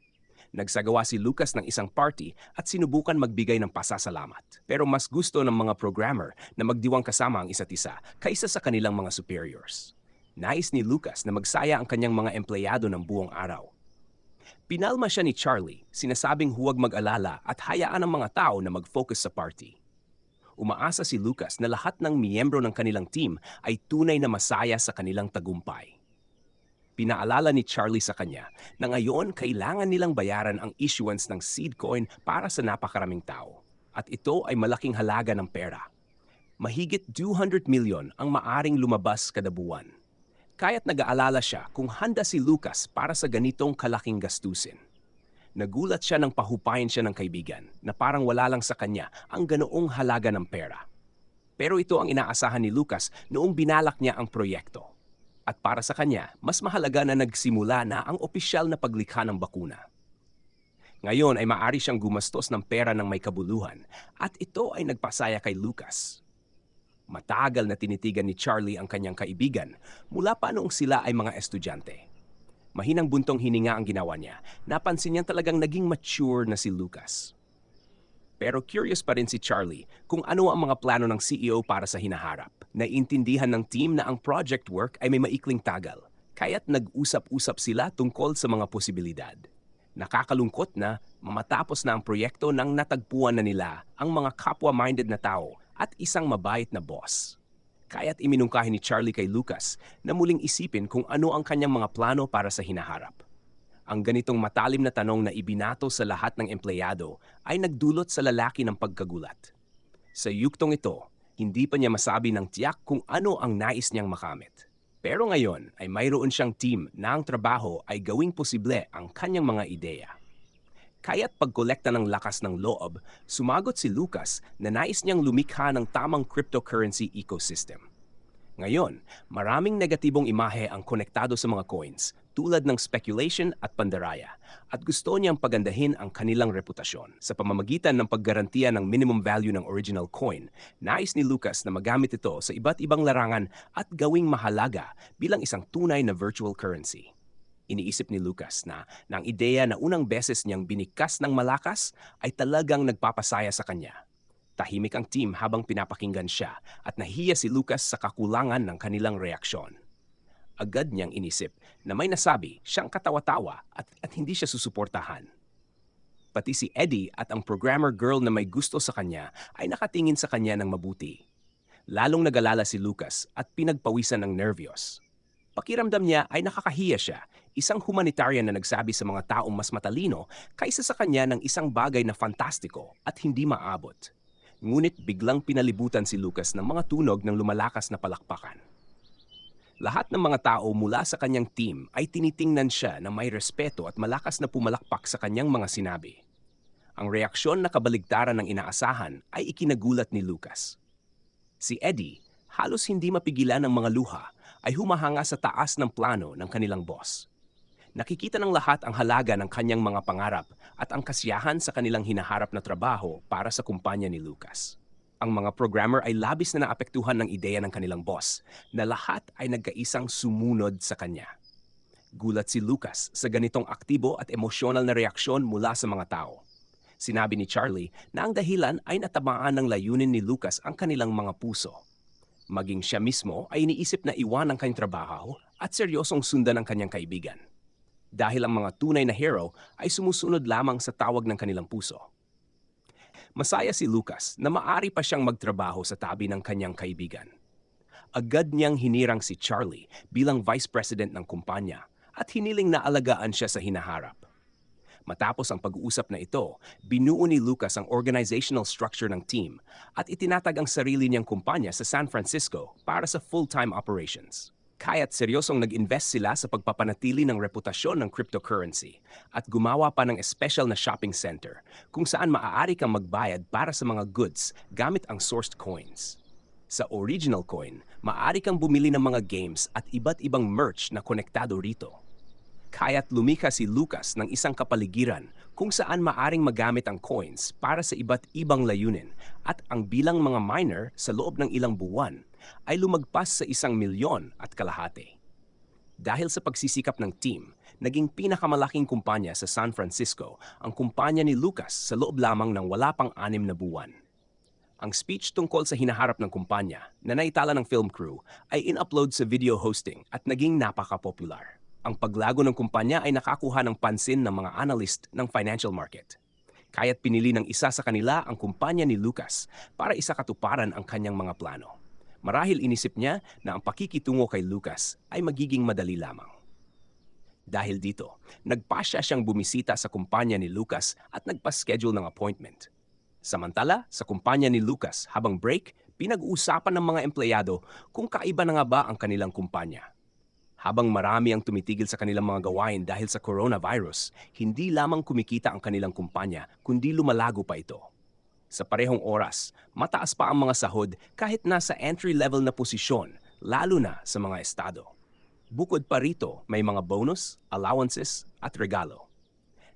Nagsagawa si Lucas ng isang party at sinubukan magbigay ng pasasalamat. Pero mas gusto ng mga programmer na magdiwang kasama ang isa't isa kaysa sa kanilang mga superiors. Nais ni Lucas na magsaya ang kanyang mga empleyado ng buong araw. Pinalma siya ni Charlie, sinasabing huwag mag-alala at hayaan ang mga tao na mag-focus sa party. Umaasa si Lucas na lahat ng miyembro ng kanilang team ay tunay na masaya sa kanilang tagumpay. Pinaalala ni Charlie sa kanya na ngayon kailangan nilang bayaran ang issuance ng seed coin para sa napakaraming tao. At ito ay malaking halaga ng pera. Mahigit 200 million ang maaring lumabas kada buwan. Kaya't nag-aalala siya kung handa si Lucas para sa ganitong kalaking gastusin. Nagulat siya nang pahupayin siya ng kaibigan na parang wala lang sa kanya ang ganoong halaga ng pera. Pero ito ang inaasahan ni Lucas noong binalak niya ang proyekto. At para sa kanya, mas mahalaga na nagsimula na ang opisyal na paglikha ng bakuna. Ngayon ay maaari siyang gumastos ng pera ng may kabuluhan at ito ay nagpasaya kay Lucas. Matagal na tinitigan ni Charlie ang kanyang kaibigan mula pa noong sila ay mga estudyante. Mahinang buntong hininga ang ginawa niya. Napansin niya talagang naging mature na si Lucas. Pero curious pa rin si Charlie kung ano ang mga plano ng CEO para sa hinaharap. Naiintindihan ng team na ang project work ay may maikling tagal, kaya't nag-usap-usap sila tungkol sa mga posibilidad. Nakakalungkot na mamatapos na ang proyekto nang natagpuan na nila ang mga kapwa-minded na tao at isang mabait na boss. Kaya't iminungkahi ni Charlie kay Lucas na muling isipin kung ano ang kanyang mga plano para sa hinaharap. Ang ganitong matalim na tanong na ibinato sa lahat ng empleyado ay nagdulot sa lalaki ng pagkagulat. Sa yuktong ito, hindi pa niya masabi ng tiyak kung ano ang nais niyang makamit. Pero ngayon ay mayroon siyang team na ang trabaho ay gawing posible ang kanyang mga ideya. Kaya't pagkolekta ng lakas ng loob, sumagot si Lucas na nais niyang lumikha ng tamang cryptocurrency ecosystem. Ngayon, maraming negatibong imahe ang konektado sa mga coins tulad ng speculation at pandaraya at gusto niyang pagandahin ang kanilang reputasyon. Sa pamamagitan ng paggarantiya ng minimum value ng original coin, nais ni Lucas na magamit ito sa iba't ibang larangan at gawing mahalaga bilang isang tunay na virtual currency. Iniisip ni Lucas na ang ideya na unang beses niyang binikas ng malakas ay talagang nagpapasaya sa kanya. Tahimik ang team habang pinapakinggan siya at nahiya si Lucas sa kakulangan ng kanilang reaksyon. Agad niyang inisip na may nasabi siyang katawa-tawa at hindi siya susuportahan. Pati si Eddie at ang programmer girl na may gusto sa kanya ay nakatingin sa kanya ng mabuti. Lalong nag-alala si Lucas at pinagpawisan ng nervyos. Pakiramdam niya ay nakakahiya siya, isang humanitarian na nagsabi sa mga taong mas matalino kaysa sa kanya ng isang bagay na fantastiko at hindi maabot. Ngunit biglang pinalibutan si Lucas ng mga tunog ng lumalakas na palakpakan. Lahat ng mga tao mula sa kanyang team ay tinitingnan siya na may respeto at malakas na pumalakpak sa kanyang mga sinabi. Ang reaksyon na kabaligtaran ng inaasahan ay ikinagulat ni Lucas. Si Eddie, halos hindi mapigilan ng mga luha, ay humahanga sa taas ng plano ng kanilang boss. Nakikita ng lahat ang halaga ng kanyang mga pangarap at ang kasiyahan sa kanilang hinaharap na trabaho para sa kumpanya ni Lucas. Ang mga programmer ay labis na naapektuhan ng ideya ng kanilang boss na lahat ay nagkaisang sumunod sa kanya. Gulat si Lucas sa ganitong aktibo at emosyonal na reaksyon mula sa mga tao. Sinabi ni Charlie na ang dahilan ay natamaan ng layunin ni Lucas ang kanilang mga puso. Maging siya mismo ay iniisip na iwan ang kanyang trabaho at seryosong sundan ang kanyang kaibigan. Dahil ang mga tunay na hero ay sumusunod lamang sa tawag ng kanilang puso. Masaya si Lucas na maari pa siyang magtrabaho sa tabi ng kanyang kaibigan. Agad niyang hinirang si Charlie bilang vice president ng kumpanya at hiniling na alagaan siya sa hinaharap. Matapos ang pag-uusap na ito, binuo ni Lucas ang organizational structure ng team at itinatag ang sarili niyang kumpanya sa San Francisco para sa full-time operations. Kaya't seryosong nag-invest sila sa pagpapanatili ng reputasyon ng cryptocurrency at gumawa pa ng special na shopping center kung saan maaari kang magbayad para sa mga goods gamit ang sourced coins. Sa original coin, maaari kang bumili ng mga games at iba't ibang merch na konektado rito. Kaya't lumikha si Lucas ng isang kapaligiran kung saan maaring magamit ang coins para sa iba't ibang layunin at ang bilang mga miner sa loob ng ilang buwan ay lumagpas sa 1,000,000 at kalahati. Dahil sa pagsisikap ng team, naging pinakamalaking kumpanya sa San Francisco ang kumpanya ni Lucas sa loob lamang ng wala pang 6 na buwan. Ang speech tungkol sa hinaharap ng kumpanya na naitala ng film crew ay in-upload sa video hosting at naging napaka-popular. Ang paglago ng kumpanya ay nakakuha ng pansin ng mga analyst ng financial market. Kaya't pinili ng isa sa kanila ang kumpanya ni Lucas para isakatuparan ang kanyang mga plano. Marahil inisip niya na ang pakikitungo kay Lucas ay magiging madali lamang. Dahil dito, nagpasya siyang bumisita sa kumpanya ni Lucas at nagpa-schedule ng appointment. Samantala, sa kumpanya ni Lucas, habang break, pinag-uusapan ng mga empleyado kung kaiba na nga ba ang kanilang kumpanya. Habang marami ang tumitigil sa kanilang mga gawain dahil sa coronavirus, hindi lamang kumikita ang kanilang kumpanya, kundi lumalago pa ito. Sa parehong oras, mataas pa ang mga sahod kahit nasa entry-level na posisyon, lalo na sa mga estado. Bukod pa rito, may mga bonus, allowances at regalo.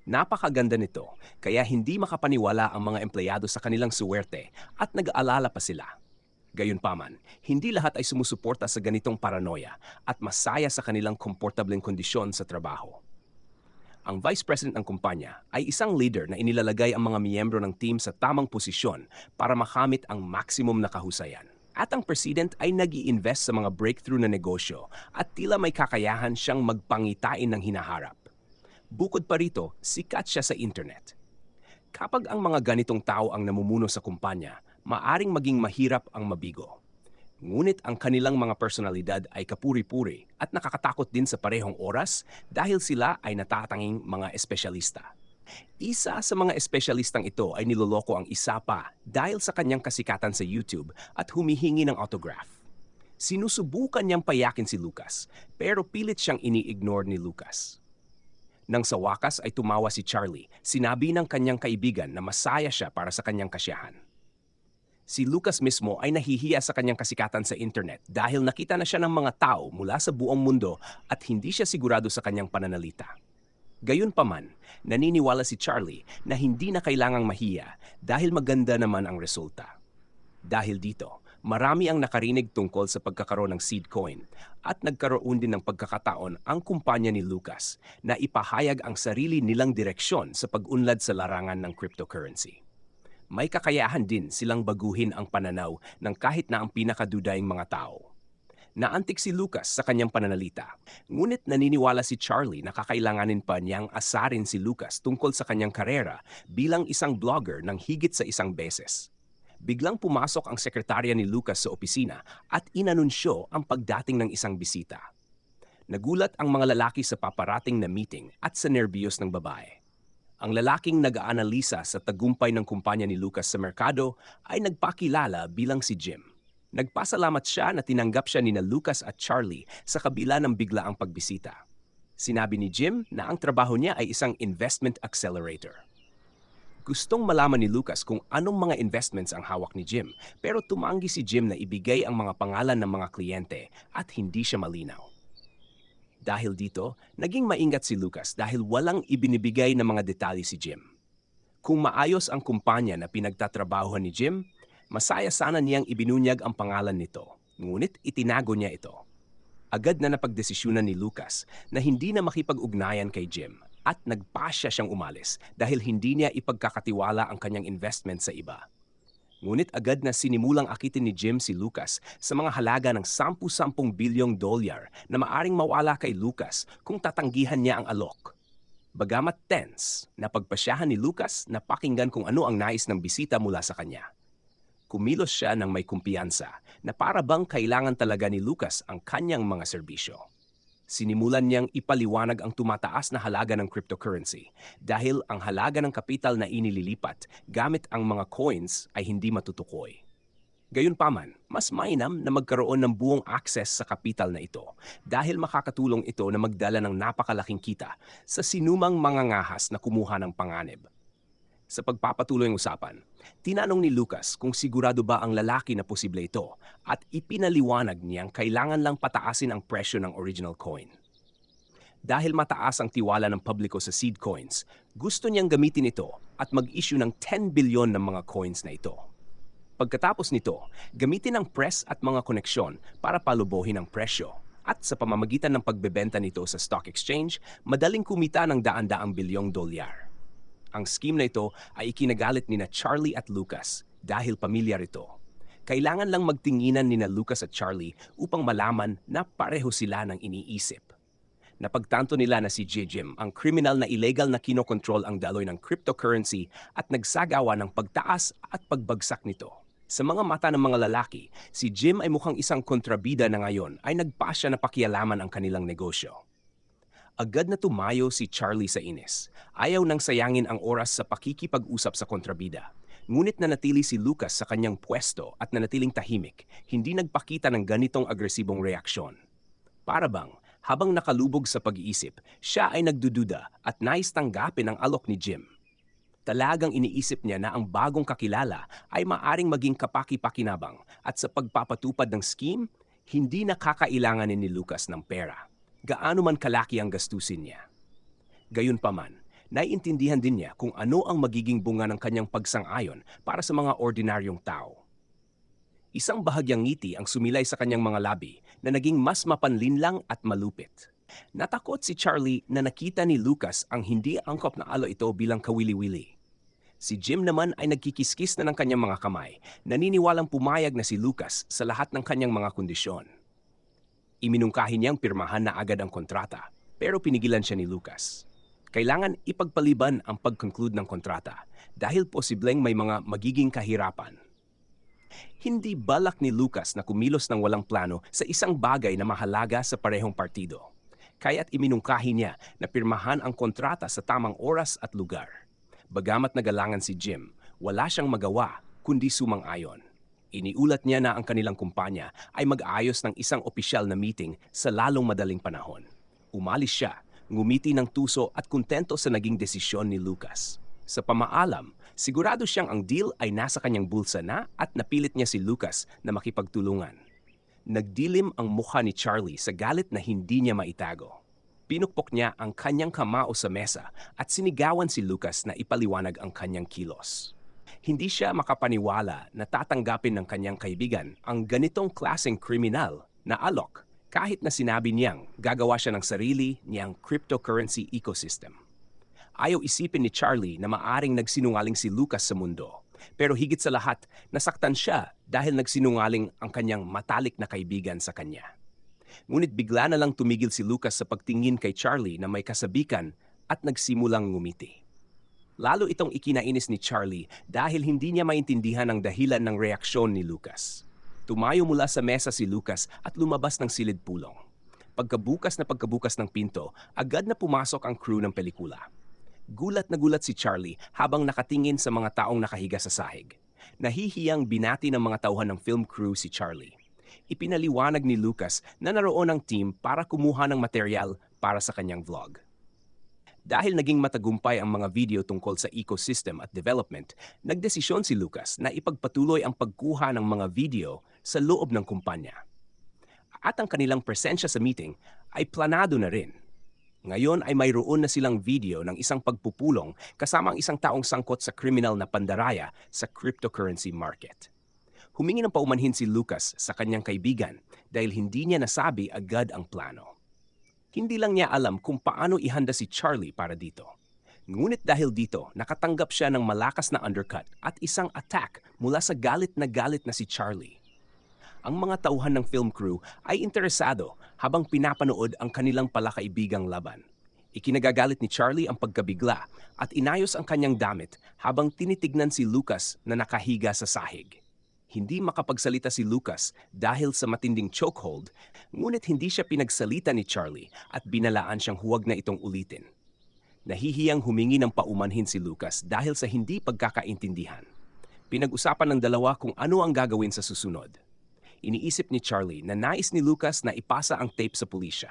Napakaganda nito, kaya hindi makapaniwala ang mga empleyado sa kanilang suwerte at nag-aalala pa sila. Gayunpaman, hindi lahat ay sumusuporta sa ganitong paranoia at masaya sa kanilang komportableng kondisyon sa trabaho. Ang Vice President ng kumpanya ay isang leader na inilalagay ang mga miyembro ng team sa tamang posisyon para makamit ang maximum na kahusayan. At ang President ay nag-i-invest sa mga breakthrough na negosyo at tila may kakayahan siyang magpangitain ng hinaharap. Bukod pa rito, sikat siya sa internet. Kapag ang mga ganitong tao ang namumuno sa kumpanya, maaring maging mahirap ang mabigo. Ngunit ang kanilang mga personalidad ay kapuri-puri at nakakatakot din sa parehong oras dahil sila ay natatanging mga espesyalista. Isa sa mga espesyalistang ito ay niloloko ang isa pa dahil sa kanyang kasikatan sa YouTube at humihingi ng autograph. Sinusubukan niyang payakin si Lucas pero pilit siyang ini-ignore ni Lucas. Nang sa wakas ay tumawa si Charlie, sinabi ng kanyang kaibigan na masaya siya para sa kanyang kasiyahan. Si Lucas mismo ay nahihiya sa kanyang kasikatan sa internet dahil nakita na siya ng mga tao mula sa buong mundo at hindi siya sigurado sa kanyang pananalita. Gayunpaman, naniniwala si Charlie na hindi na kailangang mahiya dahil maganda naman ang resulta. Dahil dito, marami ang nakarinig tungkol sa pagkakaroon ng seed coin at nagkaroon din ng pagkakataon ang kumpanya ni Lucas na ipahayag ang sarili nilang direksyon sa pag-unlad sa larangan ng cryptocurrency. May kakayahan din silang baguhin ang pananaw ng kahit na ang pinakadudaing mga tao. Naantig si Lucas sa kanyang pananalita, ngunit naniniwala si Charlie na kakailanganin pa niyang asarin si Lucas tungkol sa kanyang karera bilang isang blogger ng higit sa isang beses. Biglang pumasok ang sekretarya ni Lucas sa opisina at inanunsyo ang pagdating ng isang bisita. Nagulat ang mga lalaki sa paparating na meeting at sa nerbiyos ng babae. Ang lalaking nag-aanalisa sa tagumpay ng kumpanya ni Lucas sa merkado ay nagpakilala bilang si Jim. Nagpasalamat siya na tinanggap siya ni Lucas at Charlie sa kabila ng biglaang pagbisita. Sinabi ni Jim na ang trabaho niya ay isang investment accelerator. Gustong malaman ni Lucas kung anong mga investments ang hawak ni Jim, pero tumanggi si Jim na ibigay ang mga pangalan ng mga kliyente at hindi siya malinaw. Dahil dito, naging maingat si Lucas dahil walang ibinibigay na mga detalye si Jim. Kung maayos ang kumpanya na pinagtatrabahuhan ni Jim, masaya sana niyang ibinunyag ang pangalan nito, ngunit itinago niya ito. Agad na napagdesisyonan ni Lucas na hindi na makipag-ugnayan kay Jim at nagpasya siyang umalis dahil hindi niya ipagkakatiwala ang kanyang investment sa iba. Ngunit agad na sinimulang akitin ni Jim si Lucas sa mga halaga ng $10 bilyong na maaring mawala kay Lucas kung tatanggihan niya ang alok. Bagamat tense, napagpasyahan ni Lucas na pakinggan kung ano ang nais ng bisita mula sa kanya. Kumilos siya ng may kumpiyansa na para bang kailangan talaga ni Lucas ang kanyang mga serbisyo. Sinimulan niyang ipaliwanag ang tumataas na halaga ng cryptocurrency dahil ang halaga ng kapital na inililipat gamit ang mga coins ay hindi matutukoy. Gayunpaman, mas mainam na magkaroon ng buong access sa kapital na ito dahil makakatulong ito na magdala ng napakalaking kita sa sinumang mangangahas na kumuha ng panganib. Sa pagpapatuloy ng usapan, tinanong ni Lucas kung sigurado ba ang lalaki na posible ito at ipinaliwanag niyang kailangan lang pataasin ang presyo ng original coin. Dahil mataas ang tiwala ng publiko sa seed coins, gusto niyang gamitin ito at mag-issue ng 10 bilyon ng mga coins na ito. Pagkatapos nito, gamitin ang press at mga koneksyon para palubuhin ang presyo. At sa pamamagitan ng pagbebenta nito sa stock exchange, madaling kumita ng daan-daang bilyong dolyar. Ang scheme na ito ay ikinagalit ni Charlie at Lucas dahil pamilyar ito. Kailangan lang magtinginan ni Lucas at Charlie upang malaman na pareho sila ng iniisip. Napagtanto nila na si Jim ang kriminal na illegal na kinokontrol ang daloy ng cryptocurrency at nagsagawa ng pagtaas at pagbagsak nito. Sa mga mata ng mga lalaki, si Jim ay mukhang isang kontrabida na ngayon ay nagpasya na pakialaman ang kanilang negosyo. Agad na tumayo si Charlie sa inis. Ayaw nang sayangin ang oras sa pakikipag-usap sa kontrabida. Ngunit nanatili si Lucas sa kanyang pwesto at nanatiling tahimik, hindi nagpakita ng ganitong agresibong reaksyon. Para bang, habang nakalubog sa pag-iisip, siya ay nagdududa at nais tanggapin ang alok ni Jim. Talagang iniisip niya na ang bagong kakilala ay maaring maging kapaki-pakinabang at sa pagpapatupad ng scheme, hindi nakakailanganin ni Lucas ng pera. Gaano man kalaki ang gastusin niya. Gayunpaman, naiintindihan din niya kung ano ang magiging bunga ng kanyang pagsang-ayon para sa mga ordinaryong tao. Isang bahagyang ngiti ang sumilay sa kanyang mga labi na naging mas mapanlinlang at malupit. Natakot si Charlie na nakita ni Lucas ang hindi angkop na alo ito bilang kawili-wili. Si Jim naman ay nagkikiskis na ng kanyang mga kamay, naniniwalang pumayag na si Lucas sa lahat ng kanyang mga kondisyon. Iminungkahi niyang pirmahan na agad ang kontrata, pero pinigilan siya ni Lucas. Kailangan ipagpaliban ang pag-conclude ng kontrata dahil posibleng may mga magiging kahirapan. Hindi balak ni Lucas na kumilos ng walang plano sa isang bagay na mahalaga sa parehong partido. Kaya't iminungkahi niya na pirmahan ang kontrata sa tamang oras at lugar. Bagamat nagalangan si Jim, wala siyang magawa kundi sumang-ayon. Iniulat niya na ang kanilang kumpanya ay mag-aayos ng isang opisyal na meeting sa lalong madaling panahon. Umalis siya, ngumiti ng tuso at kontento sa naging desisyon ni Lucas. Sa pamaalam, sigurado siyang ang deal ay nasa kanyang bulsa na at napilit niya si Lucas na makipagtulungan. Nagdilim ang mukha ni Charlie sa galit na hindi niya maitago. Pinukpok niya ang kanyang kamao sa mesa at sinigawan si Lucas na ipaliwanag ang kanyang kilos. Hindi siya makapaniwala na tatanggapin ng kanyang kaibigan ang ganitong klaseng kriminal na alok kahit na sinabi niyang gagawa siya ng sarili niyang cryptocurrency ecosystem. Ayaw isipin ni Charlie na maaring nagsinungaling si Lucas sa mundo. Pero higit sa lahat, nasaktan siya dahil nagsinungaling ang kanyang matalik na kaibigan sa kanya. Ngunit bigla na lang tumigil si Lucas sa pagtingin kay Charlie na may kasabikan at nagsimulang ngumiti. Lalo itong ikinainis ni Charlie dahil hindi niya maintindihan ang dahilan ng reaksyon ni Lucas. Tumayo mula sa mesa si Lucas at lumabas ng silid pulong. Pagkabukas ng pinto, agad na pumasok ang crew ng pelikula. Gulat na gulat si Charlie habang nakatingin sa mga taong nakahiga sa sahig. Nahihiyang binati ng mga tauhan ng film crew si Charlie. Ipinaliwanag ni Lucas na naroon ang team para kumuha ng material para sa kanyang vlog. Dahil naging matagumpay ang mga video tungkol sa ecosystem at development, nagdesisyon si Lucas na ipagpatuloy ang pagkuha ng mga video sa loob ng kumpanya. At ang kanilang presensya sa meeting ay planado na rin. Ngayon ay mayroon na silang video ng isang pagpupulong kasama ang isang taong sangkot sa kriminal na pandaraya sa cryptocurrency market. Humingi ng paumanhin si Lucas sa kanyang kaibigan dahil hindi niya nasabi agad ang plano. Hindi lang niya alam kung paano ihanda si Charlie para dito. Ngunit dahil dito, nakatanggap siya ng malakas na undercut at isang attack mula sa galit na si Charlie. Ang mga tauhan ng film crew ay interesado habang pinapanood ang kanilang palakaibigang laban. Ikinagagalit ni Charlie ang pagkabigla at inayos ang kanyang damit habang tinitignan si Lucas na nakahiga sa sahig. Hindi makapagsalita si Lucas dahil sa matinding chokehold, ngunit hindi siya pinagsalita ni Charlie at binalaan siyang huwag na itong ulitin. Nahihiyang humingi ng paumanhin si Lucas dahil sa hindi pagkakaintindihan. Pinag-usapan ng dalawa kung ano ang gagawin sa susunod. Iniisip ni Charlie na nais ni Lucas na ipasa ang tape sa pulisya.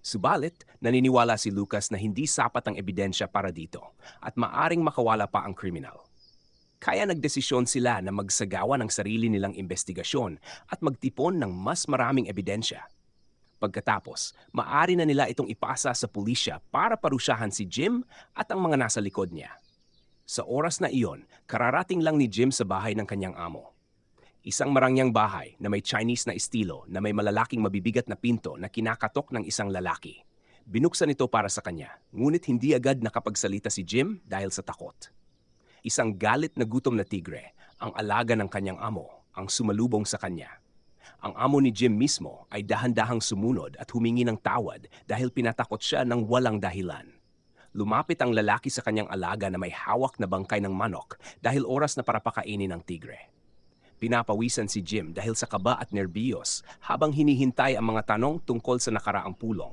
Subalit, naniniwala si Lucas na hindi sapat ang ebidensya para dito at maaring makawala pa ang kriminal. Kaya nagdesisyon sila na magsagawa ng sarili nilang investigasyon at magtipon ng mas maraming ebidensya. Pagkatapos, maaari na nila itong ipasa sa pulisya para parusyahan si Jim at ang mga nasa likod niya. Sa oras na iyon, kararating lang ni Jim sa bahay ng kanyang amo. Isang marangyang bahay na may Chinese na estilo na may malalaking mabibigat na pinto na kinakatok ng isang lalaki. Binuksan ito para sa kanya, ngunit hindi agad nakapagsalita si Jim dahil sa takot. Isang galit na gutom na tigre, ang alaga ng kanyang amo, ang sumalubong sa kanya. Ang amo ni Jim mismo ay dahan-dahang sumunod at humingi ng tawad dahil pinatakot siya ng walang dahilan. Lumapit ang lalaki sa kanyang alaga na may hawak na bangkay ng manok dahil oras na para pakainin ng tigre. Pinapawisan si Jim dahil sa kaba at nerbiyos habang hinihintay ang mga tanong tungkol sa nakaraang pulong.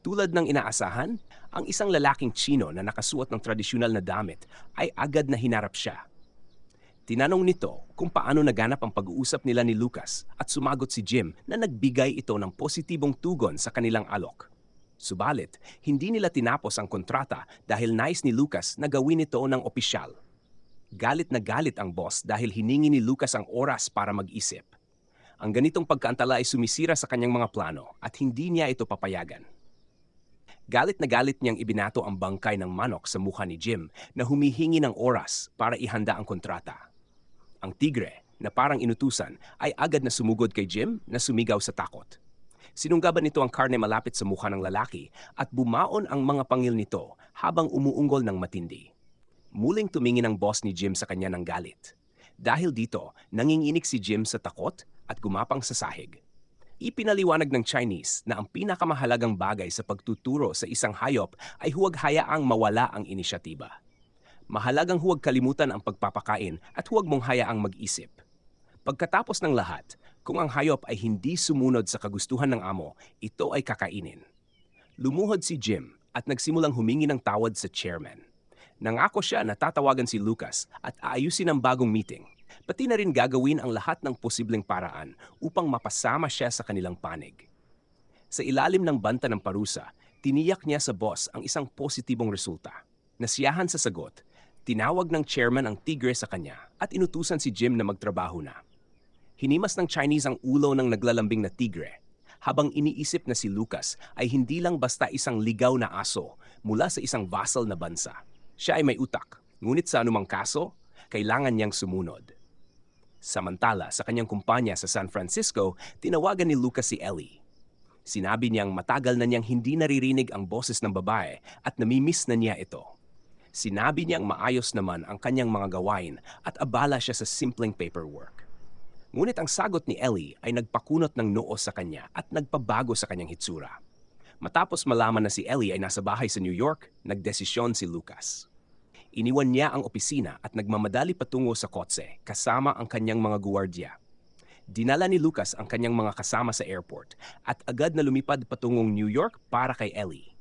Tulad ng inaasahan, ang isang lalaking Tsino na nakasuot ng tradisyonal na damit ay agad na hinarap siya. Tinanong nito kung paano naganap ang pag-uusap nila ni Lucas at sumagot si Jim na nagbigay ito ng positibong tugon sa kanilang alok. Subalit, hindi nila tinapos ang kontrata dahil nais ni Lucas na gawin ito ng opisyal. Galit na galit ang boss dahil hiningi ni Lucas ang oras para mag-isip. Ang ganitong pagkaantala ay sumisira sa kanyang mga plano at hindi niya ito papayagan. Galit na galit niyang ibinato ang bangkay ng manok sa mukha ni Jim na humihingi ng oras para ihanda ang kontrata. Ang tigre, na parang inutusan ay agad na sumugod kay Jim na sumigaw sa takot. Sinunggaban nito ang karne malapit sa mukha ng lalaki at bumaon ang mga pangil nito habang umuunggol ng matindi. Muling tumingin ang boss ni Jim sa kanya ng galit. Dahil dito, nanginginig si Jim sa takot at gumapang sa sahig. Ipinaliwanag ng Chinese na ang pinakamahalagang bagay sa pagtuturo sa isang hayop ay huwag hayaang mawala ang inisyatiba. Mahalagang huwag kalimutan ang pagpapakain at huwag mong hayaang mag-isip. Pagkatapos ng lahat, kung ang hayop ay hindi sumunod sa kagustuhan ng amo, ito ay kakainin. Lumuhod si Jim at nagsimulang humingi ng tawad sa chairman. Nangako siya na tatawagan si Lucas at aayusin ang bagong meeting, pati na rin gagawin ang lahat ng posibleng paraan upang mapasama siya sa kanilang panig. Sa ilalim ng banta ng parusa, tiniyak niya sa boss ang isang positibong resulta. Nasiyahan sa sagot, tinawag ng chairman ang tigre sa kanya at inutusan si Jim na magtrabaho na. Hinimas ng Chinese ang ulo ng naglalambing na tigre, habang iniisip na si Lucas ay hindi lang basta isang ligaw na aso mula sa isang vassal na bansa. Siya ay may utak, ngunit sa anumang kaso, kailangan niyang sumunod. Samantala, sa kanyang kumpanya sa San Francisco, tinawagan ni Lucas si Ellie. Sinabi niyang matagal na niyang hindi naririnig ang boses ng babae at namimiss na niya ito. Sinabi niyang maayos naman ang kanyang mga gawain at abala siya sa simpleng paperwork. Ngunit ang sagot ni Ellie ay nagpakunot ng noo sa kanya at nagpabago sa kanyang hitsura. Matapos malaman na si Ellie ay nasa bahay sa New York, nagdesisyon si Lucas. Iniwan niya ang opisina at nagmamadali patungo sa kotse kasama ang kanyang mga guwardiya. Dinala ni Lucas ang kanyang mga kasama sa airport at agad na lumipad patungong New York para kay Ellie.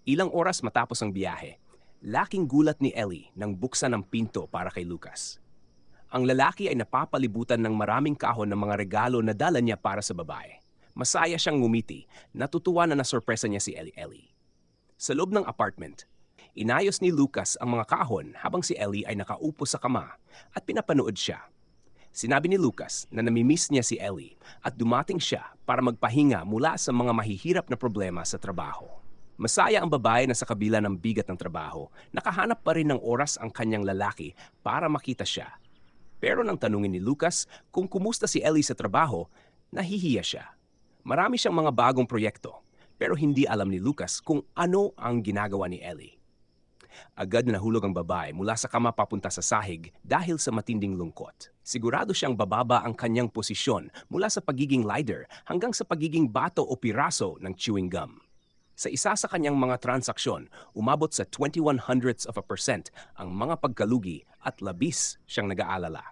Ilang oras matapos ang biyahe, laking gulat ni Ellie nang buksan ang pinto para kay Lucas. Ang lalaki ay napapalibutan ng maraming kahon ng mga regalo na dala niya para sa babae. Masaya siyang ngumiti, natutuwa na nasorpresa niya si Ellie. Sa loob ng apartment, inayos ni Lucas ang mga kahon habang si Ellie ay nakaupo sa kama at pinapanood siya. Sinabi ni Lucas na namimiss niya si Ellie at dumating siya para magpahinga mula sa mga mahihirap na problema sa trabaho. Masaya ang babae na sa kabila ng bigat ng trabaho, nakahanap pa rin ng oras ang kanyang lalaki para makita siya. Pero nang tanungin ni Lucas kung kumusta si Ellie sa trabaho, nahihiya siya. Marami siyang mga bagong proyekto, pero hindi alam ni Lucas kung ano ang ginagawa ni Ellie. Agad na nahulog ang babae mula sa kama papunta sa sahig dahil sa matinding lungkot. Sigurado siyang bababa ang kanyang posisyon mula sa pagiging leader hanggang sa pagiging bato o piraso ng chewing gum. Sa isa sa kanyang mga transaksyon, umabot sa 0.21% ang mga pagkalugi at labis siyang nag-aalala.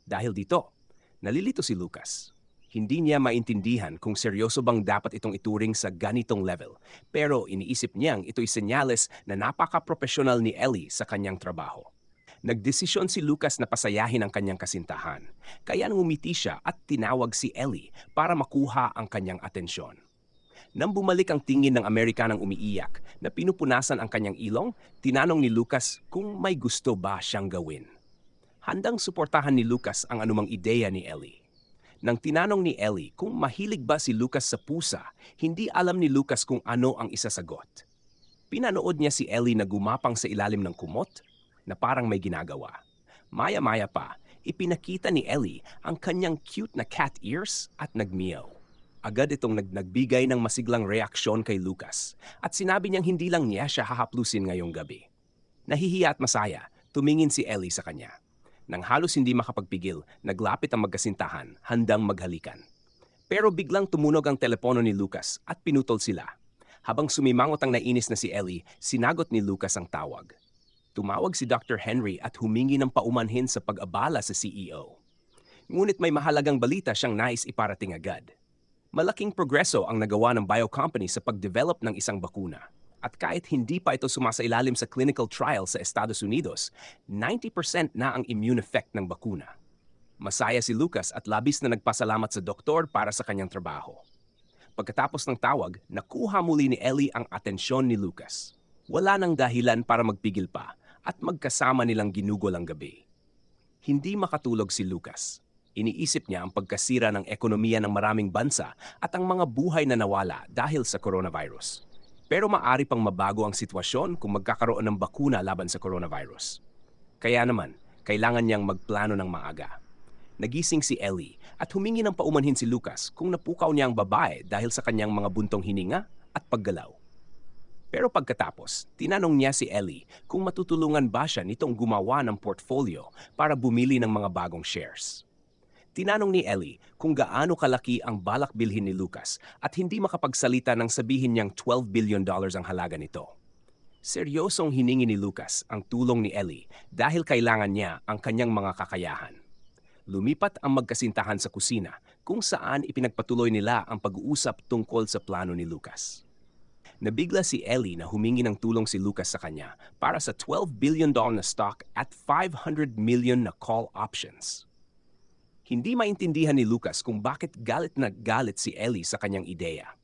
Dahil dito, nalilito si Lucas. Hindi niya maintindihan kung seryoso bang dapat itong ituring sa ganitong level, pero iniisip niyang ito'y senyales na napaka-professional ni Ellie sa kanyang trabaho. Nagdesisyon si Lucas na pasayahin ang kanyang kasintahan, kaya ngumiti siya at tinawag si Ellie para makuha ang kanyang atensyon. Nang bumalik ang tingin ng Amerikanang umiiyak na pinupunasan ang kanyang ilong, tinanong ni Lucas kung may gusto ba siyang gawin. Handang suportahan ni Lucas ang anumang ideya ni Ellie. Nang tinanong ni Ellie kung mahilig ba si Lucas sa pusa, hindi alam ni Lucas kung ano ang isasagot. Pinanood niya si Ellie na gumapang sa ilalim ng kumot na parang may ginagawa. Maya-maya pa, ipinakita ni Ellie ang kanyang cute na cat ears at nagmeow. Agad itong nagbigay ng masiglang reaksyon kay Lucas at sinabi niyang hindi lang niya siya hahaplusin ngayong gabi. Nahihiya at masaya, tumingin si Ellie sa kanya. Nang halos hindi makapagpigil, naglapit ang magkasintahan, handang maghalikan. Pero biglang tumunog ang telepono ni Lucas at pinutol sila. Habang sumimangot ang nainis na si Ellie, sinagot ni Lucas ang tawag. Tumawag si Dr. Henry at humingi ng paumanhin sa pag-abala sa CEO. Ngunit may mahalagang balita siyang nais iparating agad. Malaking progreso ang nagawa ng biocompany sa pag-develop ng isang bakuna. At kahit hindi pa ito sumasailalim sa clinical trial sa Estados Unidos, 90% na ang immune effect ng bakuna. Masaya si Lucas at labis na nagpasalamat sa doktor para sa kanyang trabaho. Pagkatapos ng tawag, nakuha muli ni Ellie ang atensyon ni Lucas. Wala nang dahilan para magpigil pa at magkasama nilang ginugol ang gabi. Hindi makatulog si Lucas. Iniisip niya ang pagkasira ng ekonomiya ng maraming bansa at ang mga buhay na nawala dahil sa coronavirus. Pero maaari pang mabago ang sitwasyon kung magkakaroon ng bakuna laban sa coronavirus. Kaya naman, kailangan niyang magplano ng maaga. Nagising si Ellie at humingi ng paumanhin si Lucas kung napukaw niya ang babae dahil sa kanyang mga buntong hininga at paggalaw. Pero pagkatapos, tinanong niya si Ellie kung matutulungan ba siya nitong gumawa ng portfolio para bumili ng mga bagong shares. Tinanong ni Ellie kung gaano kalaki ang balak bilhin ni Lucas at hindi makapagsalita nang sabihin niyang $12 billion ang halaga nito. Seryosong hiningi ni Lucas ang tulong ni Ellie dahil kailangan niya ang kanyang mga kakayahan. Lumipat ang magkasintahan sa kusina kung saan ipinagpatuloy nila ang pag-uusap tungkol sa plano ni Lucas. Nabigla si Ellie na humingi ng tulong si Lucas sa kanya para sa $12 billion na stock at $500 million na call options. Hindi maintindihan ni Lucas kung bakit galit na galit si Ellie sa kanyang ideya.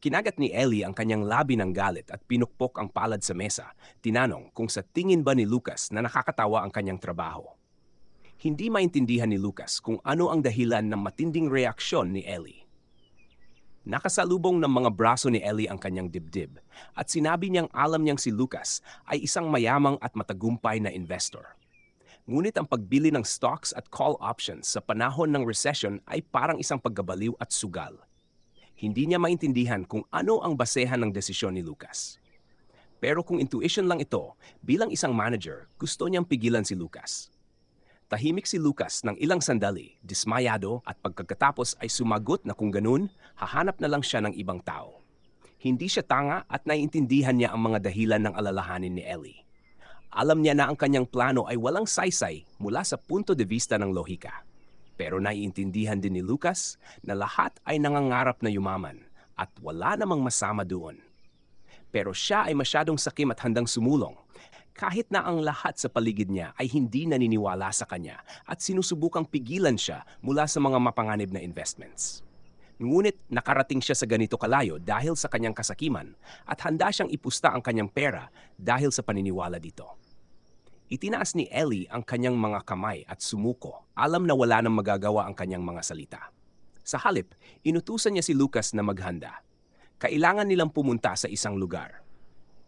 Kinagat ni Ellie ang kanyang labi ng galit at pinukpok ang palad sa mesa, tinanong kung sa tingin ba ni Lucas na nakakatawa ang kanyang trabaho. Hindi maintindihan ni Lucas kung ano ang dahilan ng matinding reaksyon ni Ellie. Nakasalubong ng mga braso ni Ellie ang kanyang dibdib at sinabi niyang alam niyang si Lucas ay isang mayamang at matagumpay na investor. Ngunit ang pagbili ng stocks at call options sa panahon ng recession ay parang isang paggabaliw at sugal. Hindi niya maintindihan kung ano ang basehan ng desisyon ni Lucas. Pero kung intuition lang ito, bilang isang manager, gusto niyang pigilan si Lucas. Tahimik si Lucas ng ilang sandali, dismayado at pagkatapos ay sumagot na kung ganun, hahanap na lang siya ng ibang tao. Hindi siya tanga at naiintindihan niya ang mga dahilan ng alalahanin ni Ellie. Alam niya na ang kanyang plano ay walang saysay mula sa punto de vista ng lohika. Pero naiintindihan din ni Lucas na lahat ay nangangarap na yumaman at wala namang masama doon. Pero siya ay masyadong sakim at handang sumulong kahit na ang lahat sa paligid niya ay hindi naniniwala sa kanya at sinusubukang pigilan siya mula sa mga mapanganib na investments. Ngunit nakarating siya sa ganito kalayo dahil sa kanyang kasakiman at handa siyang ipusta ang kanyang pera dahil sa paniniwala dito. Itinaas ni Ellie ang kanyang mga kamay at sumuko, alam na wala nang magagawa ang kanyang mga salita. Sa halip, inutusan niya si Lucas na maghanda. Kailangan nilang pumunta sa isang lugar.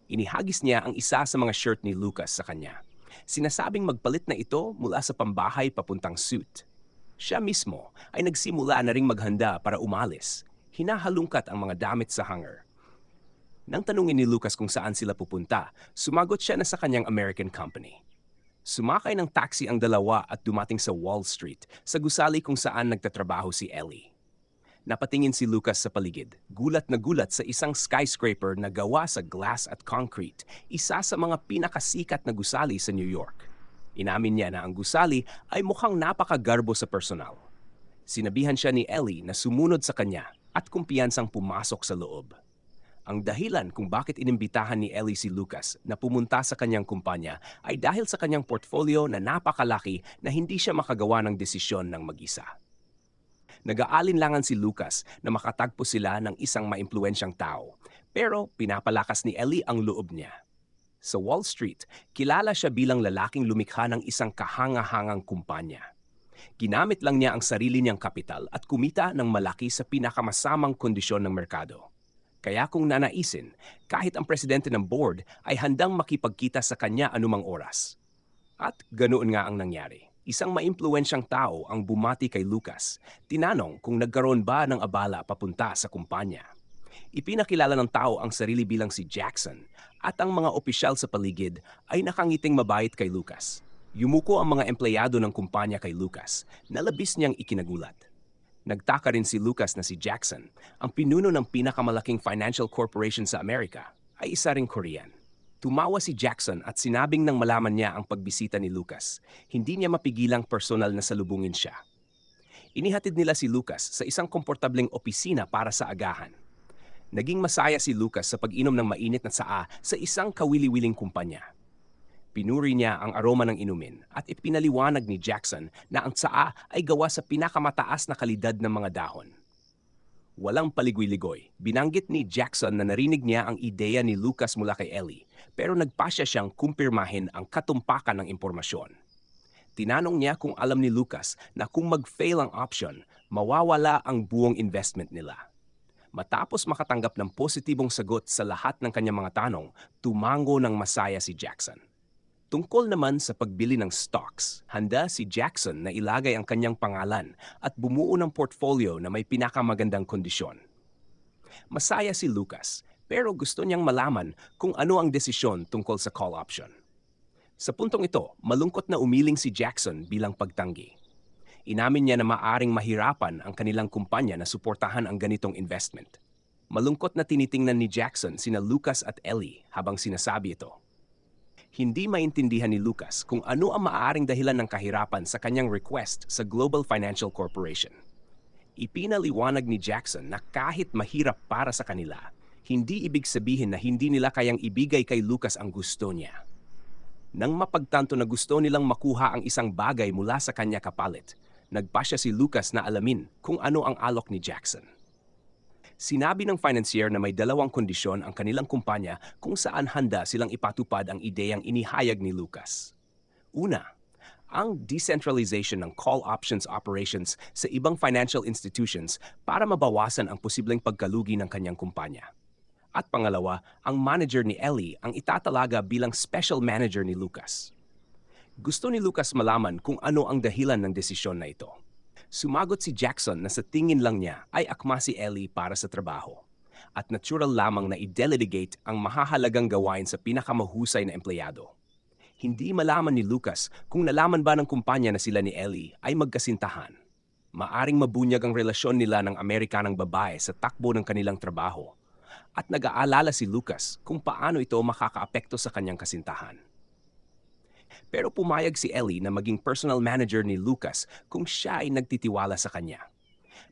Inihagis niya ang isa sa mga shirt ni Lucas sa kanya. Sinasabing magpalit na ito mula sa pambahay papuntang suit. Siya mismo ay nagsimula na ring maghanda para umalis. Hinahalungkat ang mga damit sa hanger. Nang tanungin ni Lucas kung saan sila pupunta, sumagot siya na sa kanyang American company. Sumakay ng taxi ang dalawa at dumating sa Wall Street, sa gusali kung saan nagtatrabaho si Ellie. Napatingin si Lucas sa paligid, gulat na gulat sa isang skyscraper na gawa sa glass at concrete, isa sa mga pinakasikat na gusali sa New York. Inamin niya na ang gusali ay mukhang napakagarbo sa personal. Sinabihan siya ni Ellie na sumunod sa kanya at kumpiyansang pumasok sa loob. Ang dahilan kung bakit inimbitahan ni Ellie si Lucas na pumunta sa kanyang kumpanya ay dahil sa kanyang portfolio na napakalaki na hindi siya makagawa ng desisyon ng mag-isa. Nag-aalinlangan si Lucas na makatagpo sila ng isang maimpluwensyang tao, pero pinapalakas ni Ellie ang loob niya. Sa Wall Street, kilala siya bilang lalaking lumikha ng isang kahanga-hangang kumpanya. Ginamit lang niya ang sarili niyang kapital at kumita ng malaki sa pinakamasamang kondisyon ng merkado. Kaya kung nanaisin, kahit ang presidente ng board ay handang makipagkita sa kanya anumang oras. At ganoon nga ang nangyari. Isang maimpluwensyang tao ang bumati kay Lucas. Tinanong kung nagkaroon ba ng abala papunta sa kumpanya. Ipinakilala ng tao ang sarili bilang si Jackson at ang mga opisyal sa paligid ay nakangiting mabait kay Lucas. Yumuko ang mga empleyado ng kumpanya kay Lucas na labis niyang ikinagulat. Nagtaka rin si Lucas na si Jackson, ang pinuno ng pinakamalaking financial corporation sa Amerika, ay isa ring Korean. Tumawa si Jackson at sinabing nang malaman niya ang pagbisita ni Lucas, hindi niya mapigilang personal na salubungin siya. Inihatid nila si Lucas sa isang komportableng opisina para sa agahan. Naging masaya si Lucas sa pag-inom ng mainit na tsaa sa isang kawili-wiling kumpanya. Pinuri niya ang aroma ng inumin at ipinaliwanag ni Jackson na ang tsaa ay gawa sa pinakamataas na kalidad ng mga dahon. Walang paligoy-ligoy, binanggit ni Jackson na narinig niya ang ideya ni Lucas mula kay Ellie, pero nagpasya siyang kumpirmahin ang katumpakan ng impormasyon. Tinanong niya kung alam ni Lucas na kung mag-fail ang option, mawawala ang buong investment nila. Matapos makatanggap ng positibong sagot sa lahat ng kanyang mga tanong, tumango ng masaya si Jackson. Tungkol naman sa pagbili ng stocks, handa si Jackson na ilagay ang kanyang pangalan at bumuo ng portfolio na may pinakamagandang kondisyon. Masaya si Lucas, pero gusto niyang malaman kung ano ang desisyon tungkol sa call option. Sa puntong ito, malungkot na umiling si Jackson bilang pagtanggi. Inamin niya na maaring mahirapan ang kanilang kumpanya na suportahan ang ganitong investment. Malungkot na tinitingnan ni Jackson sina Lucas at Ellie habang sinasabi ito. Hindi maintindihan ni Lucas kung ano ang maaaring dahilan ng kahirapan sa kanyang request sa Global Financial Corporation. Ipinaliwanag ni Jackson na kahit mahirap para sa kanila, hindi ibig sabihin na hindi nila kayang ibigay kay Lucas ang gusto niya. Nang mapagtanto na gusto nilang makuha ang isang bagay mula sa kanya kapalit, nagpasya si Lucas na alamin kung ano ang alok ni Jackson. Sinabi ng financier na may dalawang kondisyon ang kanilang kumpanya kung saan handa silang ipatupad ang ideyang inihayag ni Lucas. Una, ang decentralization ng call options operations sa ibang financial institutions para mabawasan ang posibleng pagkalugi ng kanyang kumpanya. At pangalawa, ang manager ni Ellie ang itatalaga bilang special manager ni Lucas. Gusto ni Lucas malaman kung ano ang dahilan ng desisyon na ito. Sumagot si Jackson na sa tingin lang niya ay akma si Ellie para sa trabaho at natural lamang na i-delegate ang mahahalagang gawain sa pinakamahusay na empleyado. Hindi malaman ni Lucas kung nalaman ba ng kumpanya na sila ni Ellie ay magkasintahan. Maaring mabunyag ang relasyon nila ng Amerikanang babae sa takbo ng kanilang trabaho at nag-aalala si Lucas kung paano ito makakaapekto sa kanyang kasintahan. Pero pumayag si Ellie na maging personal manager ni Lucas kung siya ay nagtitiwala sa kanya.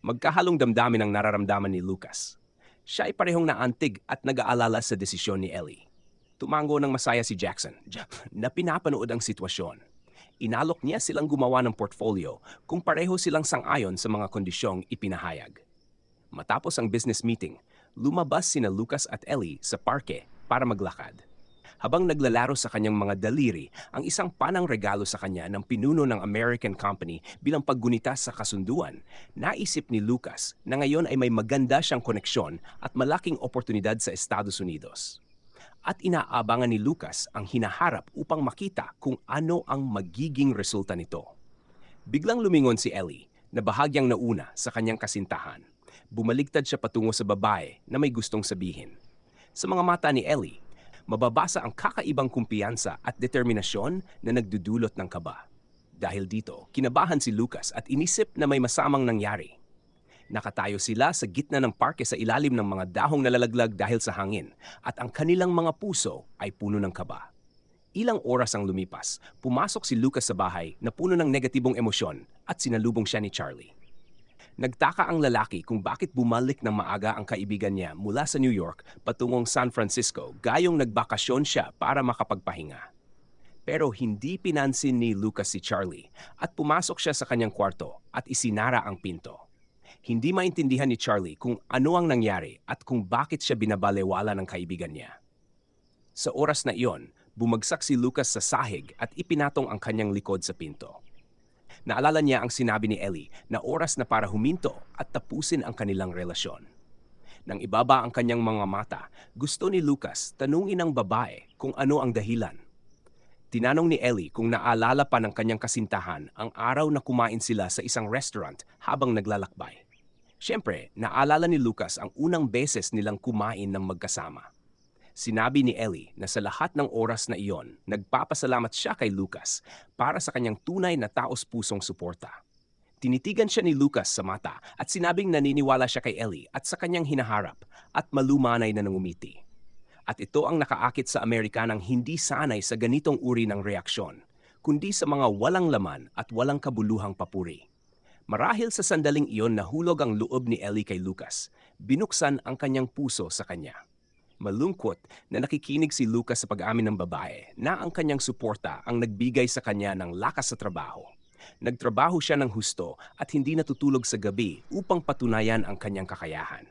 Magkahalong damdamin ang nararamdaman ni Lucas. Siya ay parehong naantig at nag-aalala sa desisyon ni Ellie. Tumango ng masaya si Jackson na pinapanood ang sitwasyon. Inalok niya silang gumawa ng portfolio kung pareho silang sang-ayon sa mga kondisyong ipinahayag. Matapos ang business meeting, lumabas sina Lucas at Ellie sa parke para maglakad. Habang naglalaro sa kanyang mga daliri, ang isang panang regalo sa kanya ng pinuno ng American company bilang paggunita sa kasunduan, naisip ni Lucas na ngayon ay may maganda siyang koneksyon at malaking oportunidad sa Estados Unidos. At inaabangan ni Lucas ang hinaharap upang makita kung ano ang magiging resulta nito. Biglang lumingon si Ellie na bahagyang nauna sa kanyang kasintahan. Bumaligtad siya patungo sa babae na may gustong sabihin. Sa mga mata ni Ellie, mababasa ang kakaibang kumpiyansa at determinasyon na nagdudulot ng kaba. Dahil dito, kinabahan si Lucas at inisip na may masamang nangyari. Nakatayo sila sa gitna ng parke sa ilalim ng mga dahong nalalaglag dahil sa hangin at ang kanilang mga puso ay puno ng kaba. Ilang oras ang lumipas, pumasok si Lucas sa bahay na puno ng negatibong emosyon at sinalubong siya ni Charlie. Nagtaka ang lalaki kung bakit bumalik ng maaga ang kaibigan niya mula sa New York patungong San Francisco gayong nagbakasyon siya para makapagpahinga. Pero hindi pinansin ni Lucas si Charlie at pumasok siya sa kanyang kwarto at isinara ang pinto. Hindi maintindihan ni Charlie kung ano ang nangyari at kung bakit siya binabalewala ng kaibigan niya. Sa oras na iyon, bumagsak si Lucas sa sahig at ipinatong ang kanyang likod sa pinto. Naalala niya ang sinabi ni Ellie na oras na para huminto at tapusin ang kanilang relasyon. Nang ibaba ang kanyang mga mata, gusto ni Lucas tanungin ang babae kung ano ang dahilan. Tinanong ni Ellie kung naalala pa ng kanyang kasintahan ang araw na kumain sila sa isang restaurant habang naglalakbay. Siyempre, naalala ni Lucas ang unang beses nilang kumain ng magkasama. Sinabi ni Ellie na sa lahat ng oras na iyon, nagpapasalamat siya kay Lucas para sa kanyang tunay na taos-pusong suporta. Tinitigan siya ni Lucas sa mata at sinabing naniniwala siya kay Ellie at sa kanyang hinaharap at malumanay na nangumiti. At ito ang nakaakit sa Amerikanang hindi sanay sa ganitong uri ng reaksyon, kundi sa mga walang laman at walang kabuluhang papuri. Marahil sa sandaling iyon nahulog ang loob ni Ellie kay Lucas, binuksan ang kanyang puso sa kanya. Malungkot na nakikinig si Lucas sa pag-amin ng babae na ang kanyang suporta ang nagbigay sa kanya ng lakas sa trabaho. Nagtrabaho siya ng husto at hindi natutulog sa gabi upang patunayan ang kanyang kakayahan.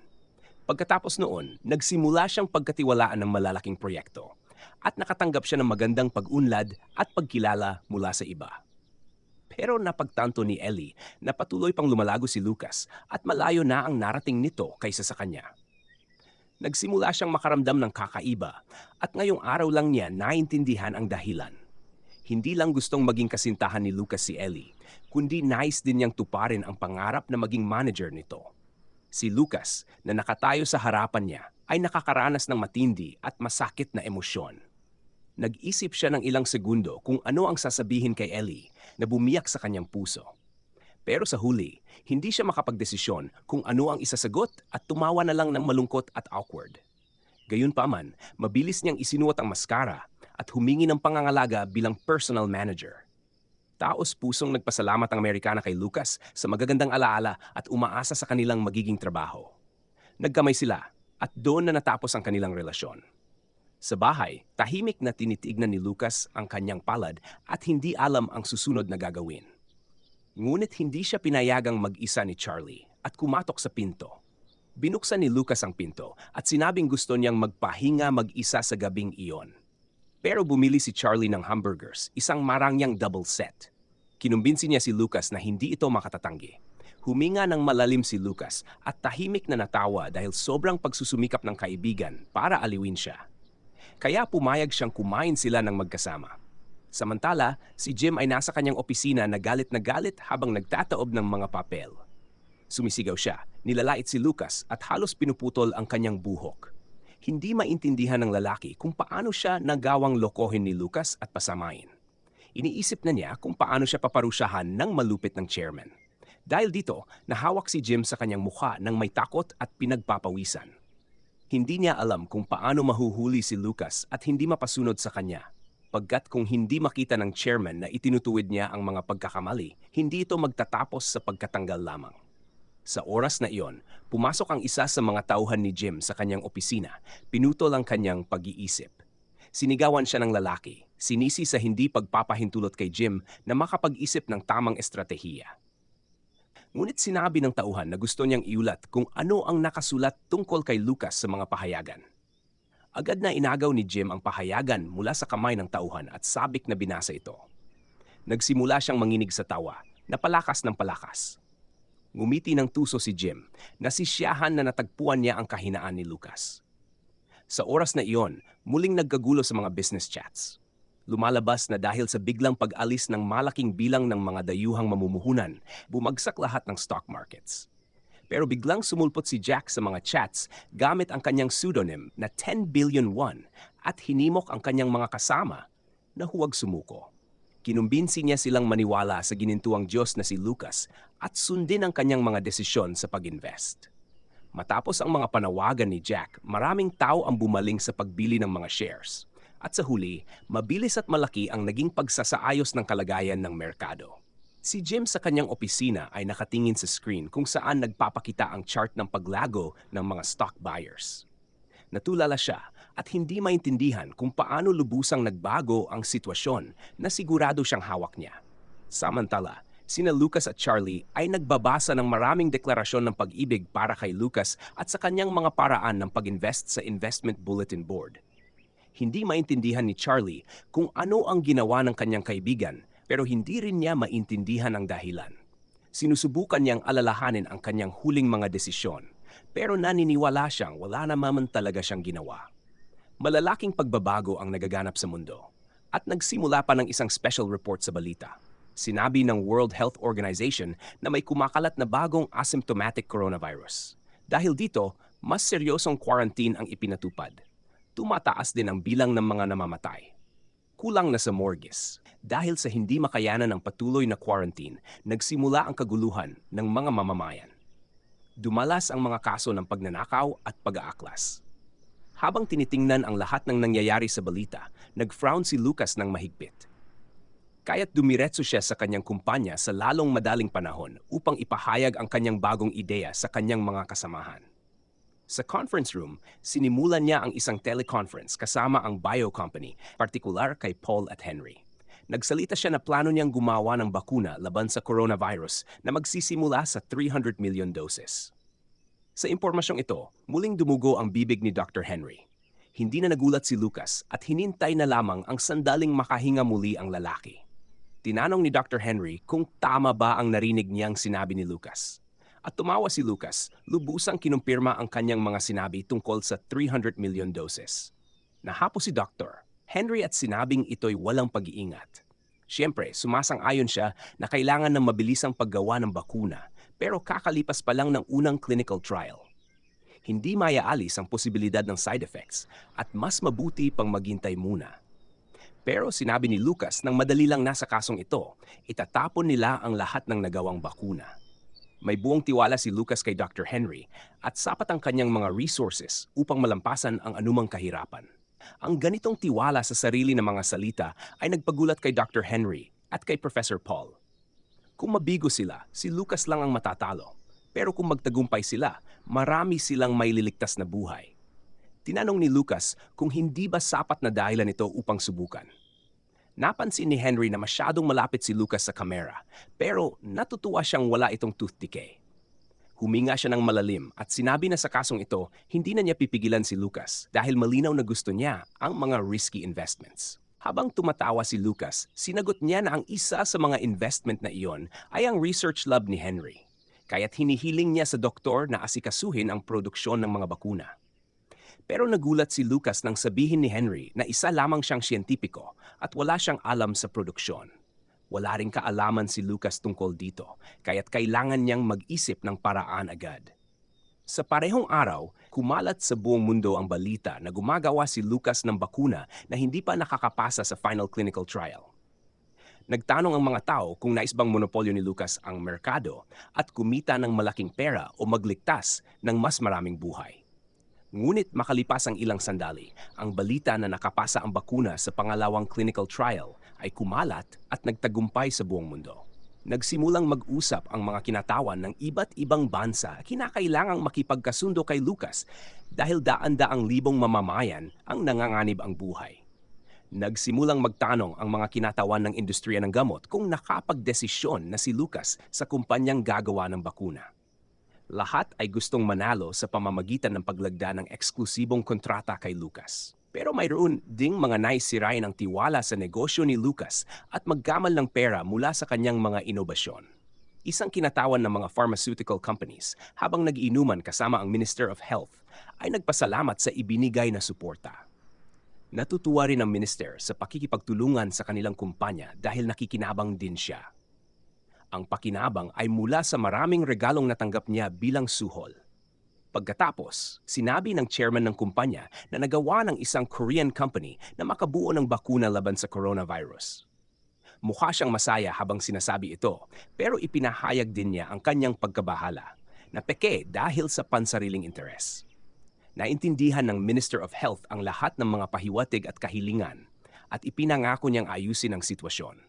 Pagkatapos noon, nagsimula siyang pagkatiwalaan ng malalaking proyekto at nakatanggap siya ng magandang pag-unlad at pagkilala mula sa iba. Pero napagtanto ni Ellie na patuloy pang lumalago si Lucas at malayo na ang narating nito kaysa sa kanya. Nagsimula siyang makaramdam ng kakaiba at ngayong araw lang niya naintindihan ang dahilan. Hindi lang gustong maging kasintahan ni Lucas si Ellie, kundi nais din niyang tuparin ang pangarap na maging manager nito. Si Lucas, na nakatayo sa harapan niya, ay nakakaranas ng matindi at masakit na emosyon. Nag-isip siya ng ilang segundo kung ano ang sasabihin kay Ellie na bumiyak sa kanyang puso. Pero sa huli, hindi siya makapagdesisyon kung ano ang isasagot at tumawa na lang ng malungkot at awkward. Gayunpaman, mabilis niyang isinuot ang maskara at humingi ng pangangalaga bilang personal manager. Taos-pusong nagpasalamat ang Amerikana kay Lucas sa magagandang alaala at umaasa sa kanilang magiging trabaho. Nagkamay sila at doon na natapos ang kanilang relasyon. Sa bahay, tahimik na tinitignan ni Lucas ang kanyang palad at hindi alam ang susunod na gagawin. Ngunit hindi siya pinayagang mag-isa ni Charlie at kumatok sa pinto. Binuksan ni Lucas ang pinto at sinabing gusto niyang magpahinga mag-isa sa gabing iyon. Pero bumili si Charlie ng hamburgers, isang marangyang double set. Kinumbinsi niya si Lucas na hindi ito makatatanggi. Huminga ng malalim si Lucas at tahimik na natawa dahil sobrang pagsusumikap ng kaibigan para aliwin siya. Kaya pumayag siyang kumain sila ng magkasama. Samantala, si Jim ay nasa kanyang opisina na galit habang nagtataob ng mga papel. Sumisigaw siya, nilalait si Lucas at halos pinuputol ang kanyang buhok. Hindi maintindihan ng lalaki kung paano siya nagawang lokohin ni Lucas at pasamain. Iniisip na niya kung paano siya paparusyahan ng malupit ng chairman. Dahil dito, nahawak si Jim sa kanyang mukha ng may takot at pinagpapawisan. Hindi niya alam kung paano mahuhuli si Lucas at hindi mapasunod sa kanya. Pagkat kung hindi makita ng chairman na itinutuwid niya ang mga pagkakamali, hindi ito magtatapos sa pagkatanggal lamang. Sa oras na iyon, pumasok ang isa sa mga tauhan ni Jim sa kanyang opisina, pinutol ang kanyang pag-iisip. Sinigawan siya ng lalaki, sinisi sa hindi pagpapahintulot kay Jim na makapag-isip ng tamang estratehiya. Ngunit sinabi ng tauhan na gusto niyang iulat kung ano ang nakasulat tungkol kay Lucas sa mga pahayagan. Agad na inagaw ni Jim ang pahayagan mula sa kamay ng tauhan at sabik na binasa ito. Nagsimula siyang manginig sa tawa, na palakas ng palakas. Ngumiti ng tuso si Jim, nasisiyahan na natagpuan niya ang kahinaan ni Lucas. Sa oras na iyon, muling nagkagulo sa mga business chats. Lumalabas na dahil sa biglang pag-alis ng malaking bilang ng mga dayuhang mamumuhunan, bumagsak lahat ng stock markets. Pero biglang sumulpot si Jack sa mga chats gamit ang kanyang pseudonym na 10 billion won at hinimok ang kanyang mga kasama na huwag sumuko. Kinumbinsi niya silang maniwala sa ginintuang Diyos na si Lucas at sundin ang kanyang mga desisyon sa pag-invest. Matapos ang mga panawagan ni Jack, maraming tao ang bumaling sa pagbili ng mga shares. At sa huli, mabilis at malaki ang naging pagsasaayos ng kalagayan ng merkado. Si Jim sa kanyang opisina ay nakatingin sa screen kung saan nagpapakita ang chart ng paglago ng mga stock buyers. Natulala siya at hindi maintindihan kung paano lubusang nagbago ang sitwasyon na sigurado siyang hawak niya. Samantala, sina Lucas at Charlie ay nagbabasa ng maraming deklarasyon ng pag-ibig para kay Lucas at sa kanyang mga paraan ng pag-invest sa Investment Bulletin Board. Hindi maintindihan ni Charlie kung ano ang ginawa ng kanyang kaibigan pero hindi rin niya maintindihan ang dahilan. Sinusubukan niyang alalahanin ang kanyang huling mga desisyon pero naniniwala siyang wala naman talaga siyang ginawa. Malalaking pagbabago ang nagaganap sa mundo at nagsimula pa ng isang special report sa balita. Sinabi ng World Health Organization na may kumakalat na bagong asymptomatic coronavirus. Dahil dito, mas seryosong quarantine ang ipinatupad. Tumataas din ang bilang ng mga namamatay. Kulang na sa morgues. Dahil sa hindi makayanan ng patuloy na quarantine, nagsimula ang kaguluhan ng mga mamamayan. Dumalas ang mga kaso ng pagnanakaw at pag-aaklas. Habang tinitingnan ang lahat ng nangyayari sa balita, nag-frown si Lucas ng mahigpit. Kaya't dumiretso siya sa kanyang kumpanya sa lalong madaling panahon upang ipahayag ang kanyang bagong ideya sa kanyang mga kasamahan. Sa conference room, sinimulan niya ang isang teleconference kasama ang bio company, partikular kay Paul at Henry. Nagsalita siya na plano niyang gumawa ng bakuna laban sa coronavirus na magsisimula sa 300 million doses. Sa impormasyong ito, muling dumugo ang bibig ni Dr. Henry. Hindi na nagulat si Lucas at hinintay na lamang ang sandaling makahinga muli ang lalaki. Tinanong ni Dr. Henry kung tama ba ang narinig niyang sinabi ni Lucas. At tumawa si Lucas, lubusang kinumpirma ang kanyang mga sinabi tungkol sa 300 million doses. Nahapo si Dr. Henry at sinabing ito'y walang pag-iingat. Siyempre, sumasang-ayon siya na kailangan ng mabilisang paggawa ng bakuna, pero kakalipas pa lang ng unang clinical trial. Hindi maiaalis ang posibilidad ng side effects at mas mabuti pang maghintay muna. Pero sinabi ni Lucas nang madali lang nasa kasong ito, itatapon nila ang lahat ng nagawang bakuna. May buong tiwala si Lucas kay Dr. Henry at sapat ang kanyang mga resources upang malampasan ang anumang kahirapan. Ang ganitong tiwala sa sarili ng mga salita ay nagpagulat kay Dr. Henry at kay Professor Paul. Kung mabigo sila, si Lucas lang ang matatalo. Pero kung magtagumpay sila, marami silang may liligtas na buhay. Tinanong ni Lucas kung hindi ba sapat na dahilan ito upang subukan. Napansin ni Henry na masyadong malapit si Lucas sa kamera, pero natutuwa siyang wala itong tooth decay. Huminga siya ng malalim at sinabi na sa kasong ito, hindi na niya pipigilan si Lucas dahil malinaw na gusto niya ang mga risky investments. Habang tumatawa si Lucas, sinagot niya na ang isa sa mga investment na iyon ay ang research lab ni Henry. Kaya't hinihiling niya sa doktor na asikasuhin ang produksyon ng mga bakuna. Pero nagulat si Lucas nang sabihin ni Henry na isa lamang siyang siyentipiko at wala siyang alam sa produksyon. Wala ring kaalaman si Lucas tungkol dito, kaya't kailangan niyang mag-isip ng paraan agad. Sa parehong araw, kumalat sa buong mundo ang balita na gumagawa si Lucas ng bakuna na hindi pa nakakapasa sa final clinical trial. Nagtanong ang mga tao kung nais bang monopolyo ni Lucas ang merkado at kumita ng malaking pera o magligtas ng mas maraming buhay. Ngunit makalipas ang ilang sandali, ang balita na nakapasa ang bakuna sa pangalawang clinical trial ay kumalat at nagtagumpay sa buong mundo. Nagsimulang mag-usap ang mga kinatawan ng iba't ibang bansa kinakailangang makipagkasundo kay Lucas dahil daan-daang libong mamamayan ang nanganganib ang buhay. Nagsimulang magtanong ang mga kinatawan ng industriya ng gamot kung nakapagdesisyon na si Lucas sa kumpanyang gagawa ng bakuna. Lahat ay gustong manalo sa pamamagitan ng paglagda ng eksklusibong kontrata kay Lucas. Pero mayroon ding mga naisirain ang tiwala sa negosyo ni Lucas at maggamal ng pera mula sa kanyang mga inobasyon. Isang kinatawan ng mga pharmaceutical companies habang nag-iinuman kasama ang Minister of Health ay nagpasalamat sa ibinigay na suporta. Natutuwa rin ang minister sa pakikipagtulungan sa kanilang kumpanya dahil nakikinabang din siya. Ang pakinabang ay mula sa maraming regalong natanggap niya bilang suhol. Pagkatapos, sinabi ng chairman ng kumpanya na nagawa ng isang Korean company na makabuo ng bakuna laban sa coronavirus. Mukha siyang masaya habang sinasabi ito, pero ipinahayag din niya ang kanyang pagkabahala na peke dahil sa pansariling interes. Naintindihan ng Minister of Health ang lahat ng mga pahiwatig at kahilingan at ipinangako niyang ayusin ang sitwasyon.